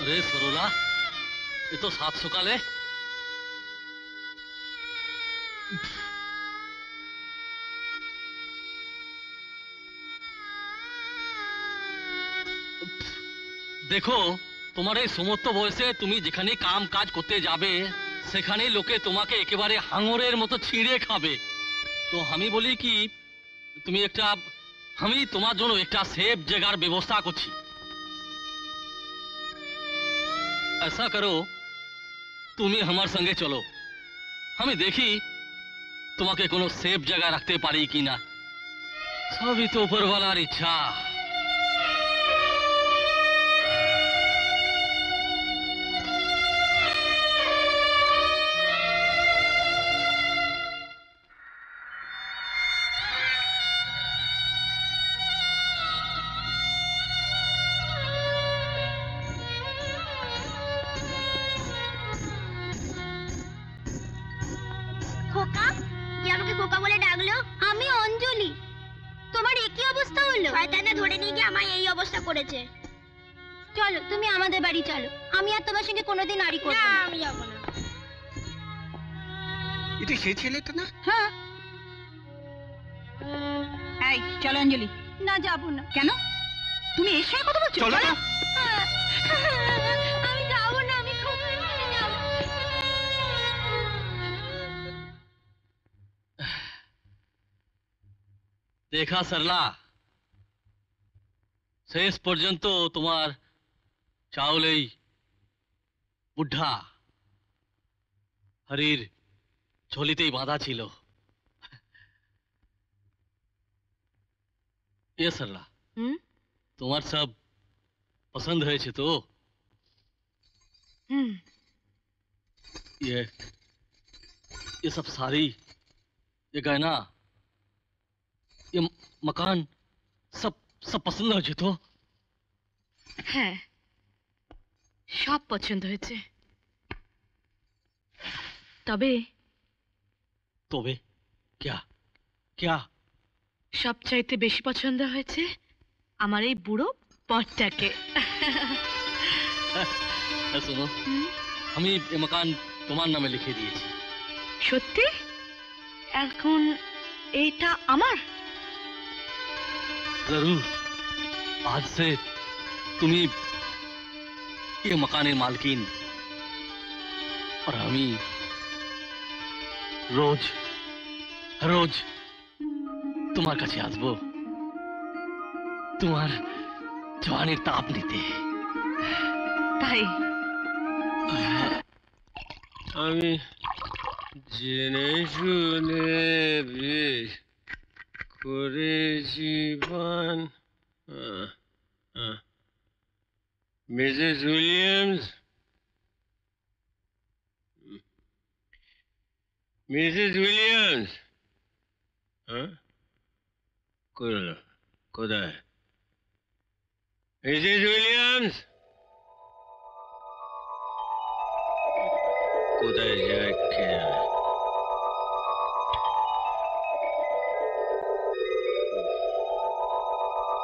ওরে সরলা, এ তো সাত সকালে। দেখো, তোমার এই সমস্ত বয়সে তুমি যেখানে কাম কাজ করতে যাবে সেখানে লোকে তোমাকে একেবারে হাঙরের মতো ছিঁড়ে খাবে। তো আমি বলি কি, আমি তোমার জন্য একটা সেফ জায়গার ব্যবস্থা করছি। ऐसा करो, তুমি আমার সঙ্গে চলো, আমি দেখি তোমাকে কোনো সেফ জায়গা রাখতে পারি কিনা। সবই তো উপরওয়ালার ইচ্ছা। খোকা, কে আমাকে খোকা বলে ডাকলো? আমি অঞ্জলি। তোমার একই অবস্থা হলো? শয়তানে ধরে নিয়ে গিয়ে আমায় এই অবস্থা করেছে। চলো, তুমি আমাদের বাড়ি চলো। আমি আর তোমার সঙ্গে কোনোদিন আড়ি করব না। আমি যাব না। এটা সেই ছেলেটা না? হ্যাঁ। এই চলো অঞ্জলি। না, যাব না। কেন? তুমি এর সঙ্গে কথা বলছো? চলো না। আমি যাব না, আমি খোকার কাছে যাব। দেখা সরলা, শেষ পর্যন্ত তোমার চাউলেই বুদ্ধা হরির ঝোলিতেই বাঁধা ছিল। এ সরলা, তোমার সব পছন্দ হয়েছে তো? ये सब साड़ी, ये गहना, ये मकान सब सब पसंद হয়েছে তো? হ্যাঁ, সব পছন্দ হয়েছে। তবে তবে क्या क्या? সবচাইতে বেশি পছন্দ হয়েছে আমার এই বুড়ো পথটাকে। শোনো, আমি এই মকান তোমার নামে লিখে দিয়েছি। সত্যি? এখন এইটা আমার? जरूर, आज से তুমি ये मकाনের মালকিন, और আমি রোজ রোজ তোমার কাছে আসবো তোমার জওয়ানির তাপ নিতে। তাই আমি জেনে শুনে বেশ করেছি পান। মিসেস উইলিয়ামস, মিসেস উইলিয়ামস, হ্যাঁ করলো কোথায়? মিসেস উইলিয়ামস কোথায় যায় কে জানে?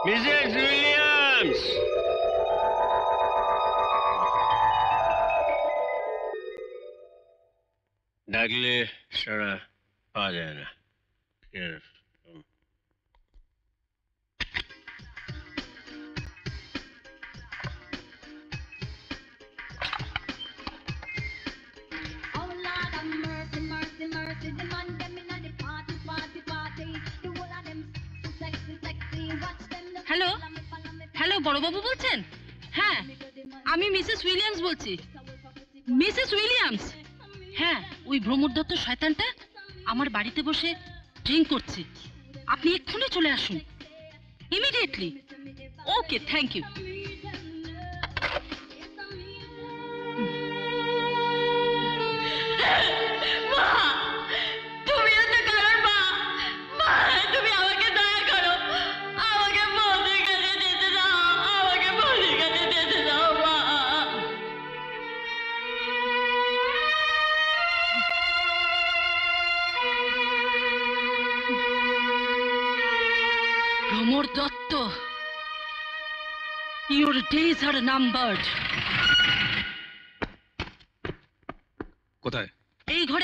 মিসেস উইলিয়ামস, ডাকলে সারা পাওয়া যায় না। হ্যালো হ্যালো, বড়বাবু বলছেন? হ্যাঁ, আমি মিসেস উইলিয়ামস বলছি। Mrs Williams? হ্যাঁ, ওই ভ্রমর দত্ত শয়তানটা আমার বাড়িতে বসে ড্রিঙ্ক করছে। আপনি এক্ষুনি চলে আসুন, immediately. Okay, thank you. Bhramar Dutta, your days are numbered.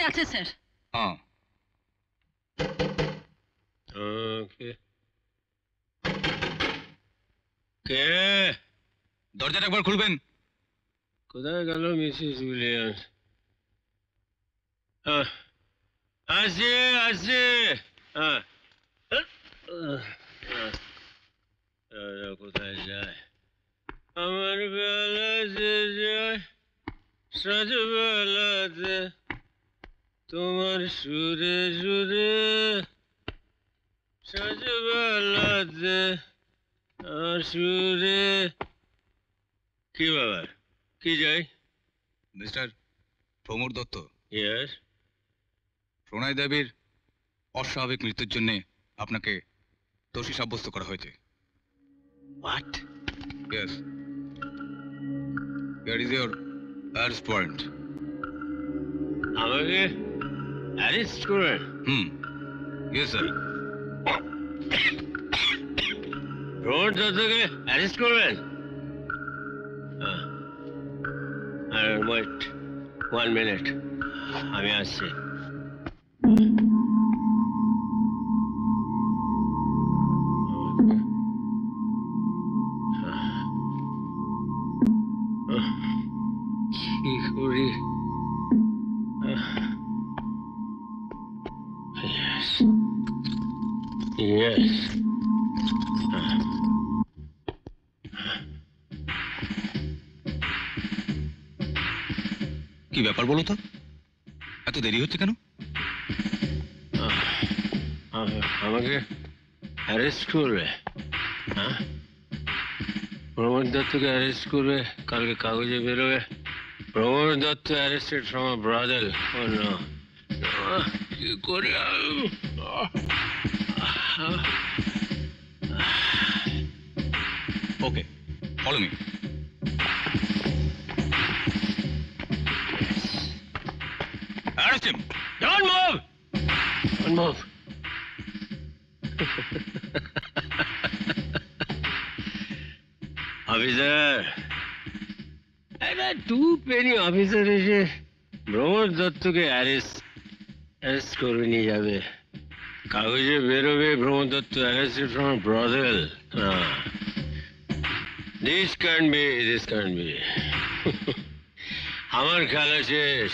ঘরে আছে স্যার। হ্যাঁ ওকে। কে? দরজাটা একবার খুলবেন। কোথায় গেল মিসেস উইলিয়ামস? আসছে আসছে। কোথায় যায়? আমার বেলা যে যায় সাজবেলাতে তোমার সুরে সুরে সাজবেলাতে আর সুরে। কি ব্যাপার? কি যাই? মিস্টার প্রমোদ দত্ত। ইয়েস। প্রণয় দেবীর অস্বাভাবিক মৃত্যুর জন্য আপনাকে দোষী সাব্যস্ত করা হয়েছে। What? Yes, here is your arrest warrant. আমাকে অ্যারেস্ট করে? Yes sir. প্রমোদ দত্তকে অ্যারেস্ট করবেন? ওয়েট 1 মিনিট, আমি আসছি। কি করি? Yes. কি ব্যাপার বলো তো, এত দেরি হচ্ছে কেন? আমাকে অ্যারেস্ট করবে? হ্যাঁ, প্রমোদ দত্তকে অ্যারেস্ট করবে, কালকে কাগজে বেরোবে Pramod Dutta arrested from a brother. Oh no, কি করে? Okay, follow me. Arrest him! Don't move! Don't move! Officer, একটা 2 পেনি অফিসার এসে প্রমোদ দত্তকে অ্যারেস্ট করে নিয়ে যাবে, কাগজে বেরোবে Pramod Dutta arrested from ব্রদেল। This can be. আমার খেলা শেষ,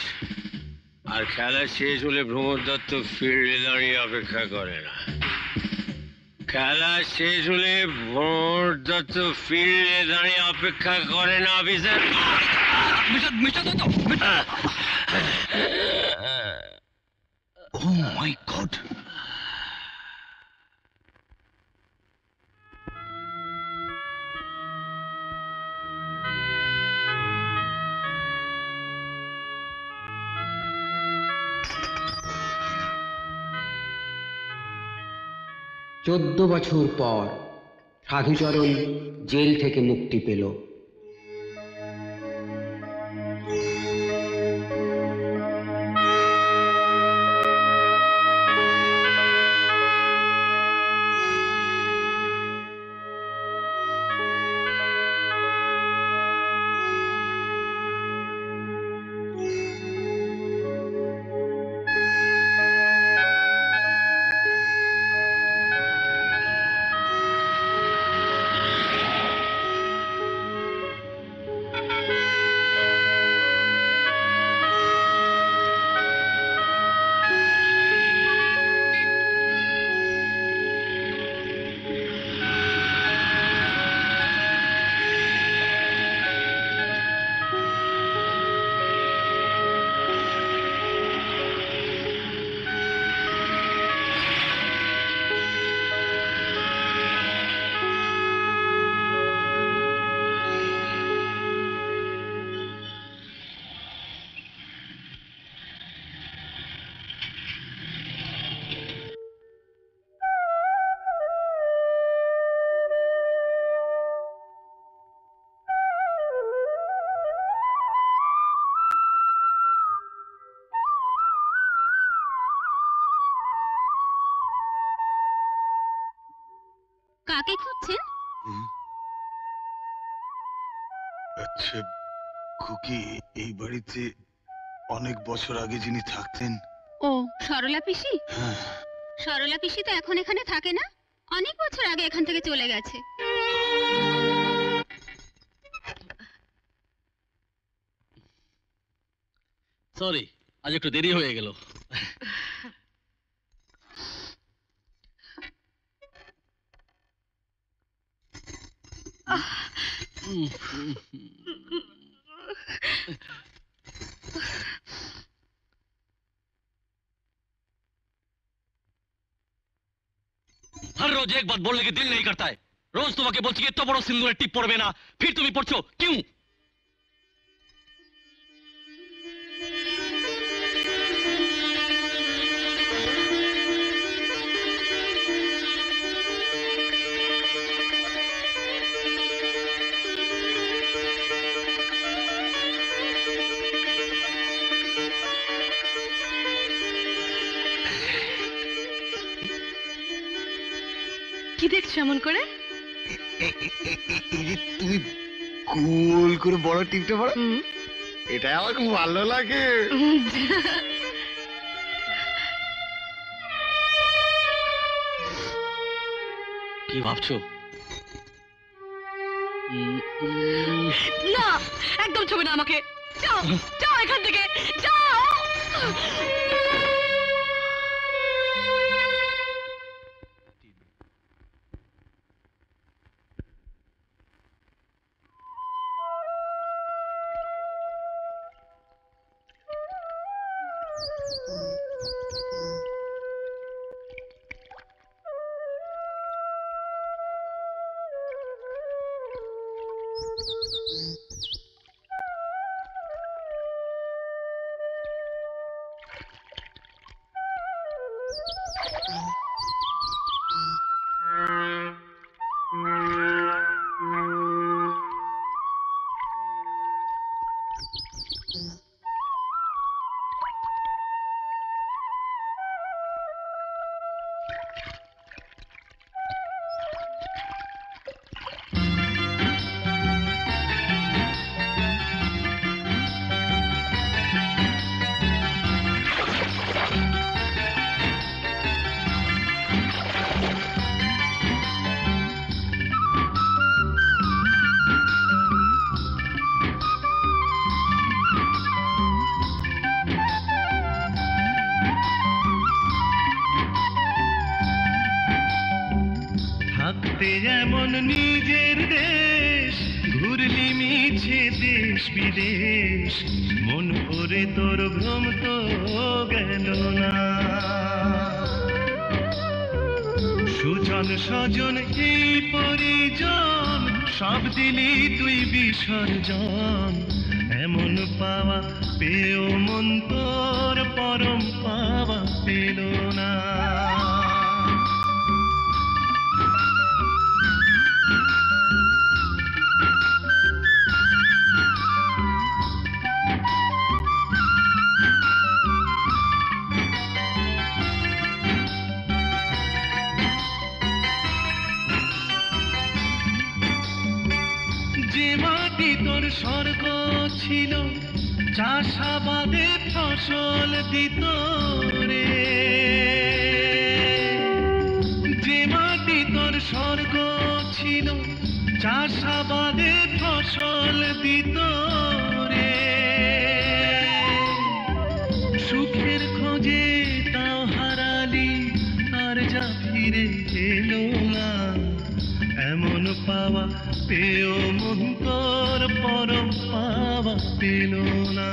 আর খেলা শেষ হলে প্রমোদ দত্ত ফিল্ডে দাঁড়িয়ে অপেক্ষা করে না। খেলা শেষ হলে প্রমোদ দত্ত ফিল্ডে দাঁড়িয়ে অপেক্ষা করে না officer. Mister Dutta! Oh my God! চোদ্দ বছর পর সাধুচরণ জেল থেকে মুক্তি পেল। কাকে খুঁজছেন? আচ্ছা খুকি, এই বাড়িতে অনেক বছর আগে যিনি থাকতেন। ও সরলা পিসি? হ্যাঁ। সরলা পিসি তো এখন এখানে থাকে না, অনেক বছর আগে এখান থেকে চলে গেছে। সরি, আজ একটু দেরি হয়ে গেল। हर रोज एक बात बोलने की दिल नहीं करता है। रोज তোমাকে বলছি এত বড় সিন্দুরের টিপ পড়বে না, फिर তুমি পড়ছো क्यों? কি দেখছো এমন করে? তুমি গোল করে বড় টিপতে পারো, এটা আমার খুব ভালো লাগে। কি ভাবছো? না, একদম ছবে না আমাকে। যাও যাও এখান থেকে, যাও। থাকতে যেমন নিজের দেশ, ঘুরলি মিছে দেশ বিদেশ, মন ভরে তোর ভ্রম তো গেল না। সুজন স্বজন এই পরিজন, সব দিলি তুই বিসর্জন। এমন পাওয়া পেও মন তোর পরম পাওয়া পেল না। যে মাটি তোর স্বর্গ ছিল, চাষাবাদে ফসল দিত রে। যে মাটি তোর স্বর্গ ছিল, চাষাবাদে ফসল দিত রে। সুখের খোঁজে তাও হারালি, আর যা ফিরে এলো না। এমন পাওয়া পেও মন তোর পরম পাওয়া পেল না।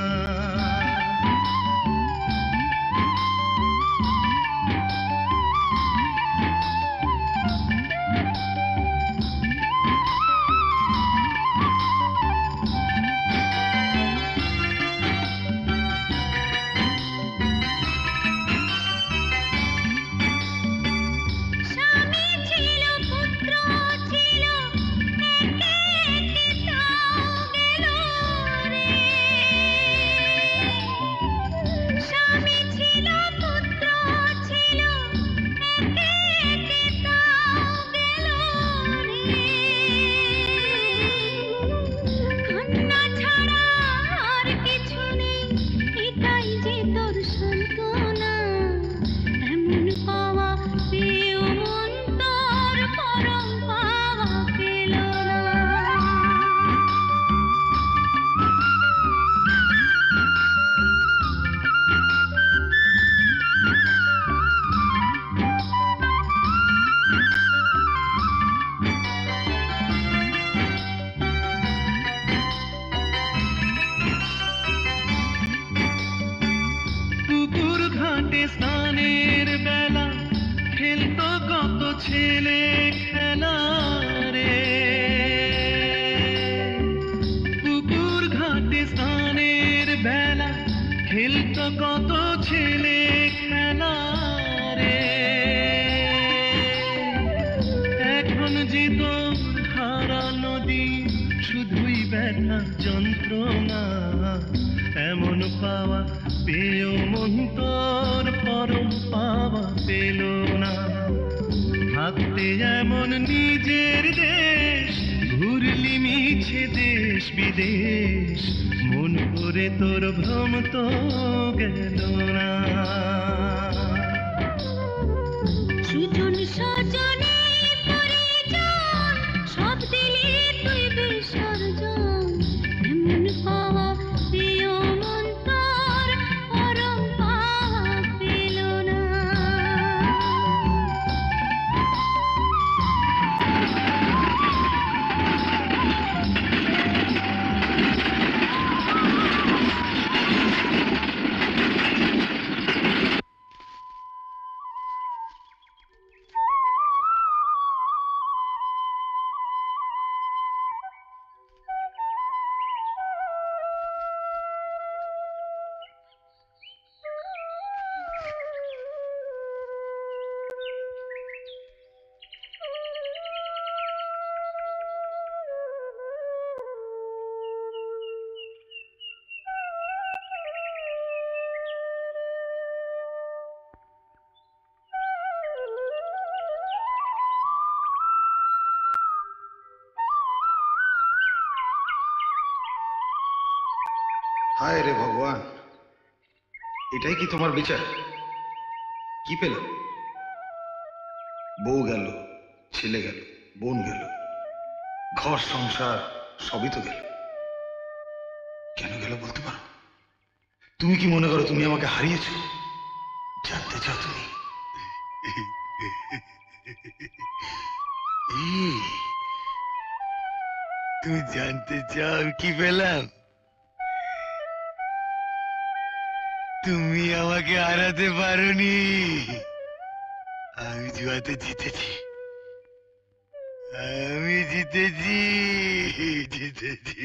খেলতো কত ছেলে খেলা রে, পুকুর ঘাটে স্নানের বেলা খেলতো কত ছেলে খেলা রে। এখন যে তোর হারানো দিন শুধুই ব্যথা যন্ত্রণা, এমন পাওয়া পেয়েও মন তোর পরম পাওয়া পেল না। থাকতে এমন নিজের দেশ ঘুরলি মিছে দেশ বিদেশ, মন করে তোর ভ্রম তো গেল না। সৃজন সজনে পরিজন সব দিলি তুই বিসর্জন, এমন পাওয়া প্রিয় মন তোর পরম পাওয়া পেল না। হায় রে ভগবান, এটাই কি তোমার বিচার? কি পেলাম? বউ গেল, ছেলে গেল, বোন গেল, ঘর সংসার সবই তো গেল। কেন গেল বলতে পারো? তুমি কি মনে করো তুমি আমাকে হারিয়েছ? জানতে চাও তুমি? তুমি জানতে চাও আমি কি পেলাম? তুমি আমাকে হারাতে পারোনি। আমি জুয়াতে জিতেছি, আমি জিতেছি, জিতেছি।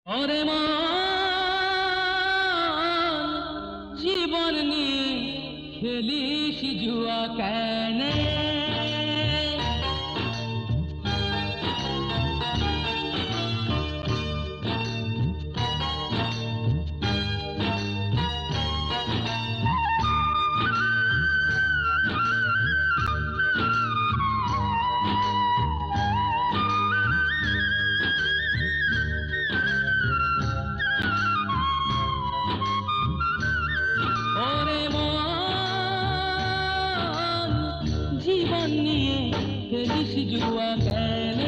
ওরে মা জীবন নিয়ে খেলিস জুয়া কেন? ওরে মন জীবন নিয়ে খেলিস জুয়া কেন?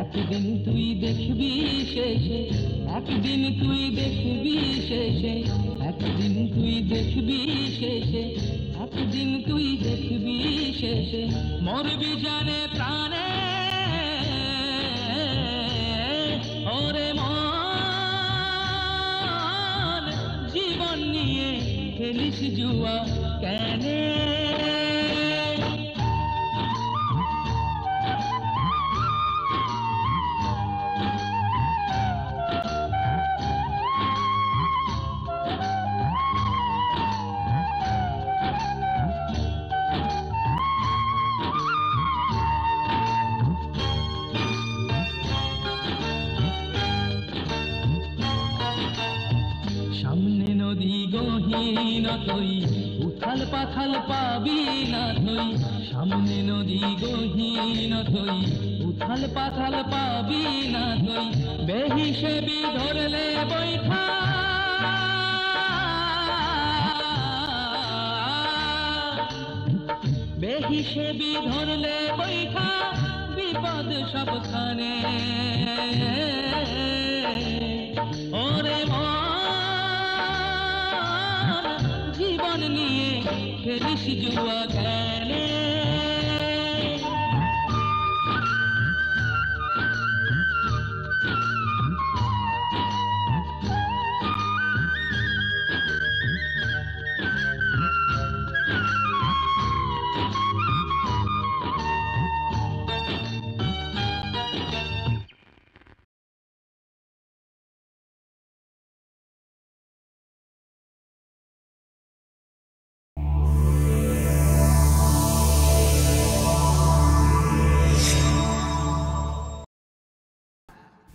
একদিন তুই দেখবি শেষে, একদিন তুই দেখবি শেষে, একদিন তুই দেখবি শেষে, একদিন তুই দেখবি শেষে মরবি জানে প্রাণে। ওরে মন জীবন নিয়ে খেলিস জুয়া কেন? সামনে নদী গহীন তুই উথাল পাথাল পাবি না তুই সামনে নদী গহীন তুই উথাল পাথাল পাবি না তুই বেহিসেবি ধরলে বৈঠা বেহিসেবি ধরলে বৈঠা বিপদ সবখানে ওরে মন জীবন নিয়ে খেলিস জুয়া খেলে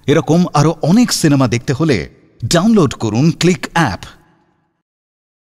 এরকম আরো অনেক সিনেমা দেখতে হলে ডাউনলোড করুন ক্লিক অ্যাপ।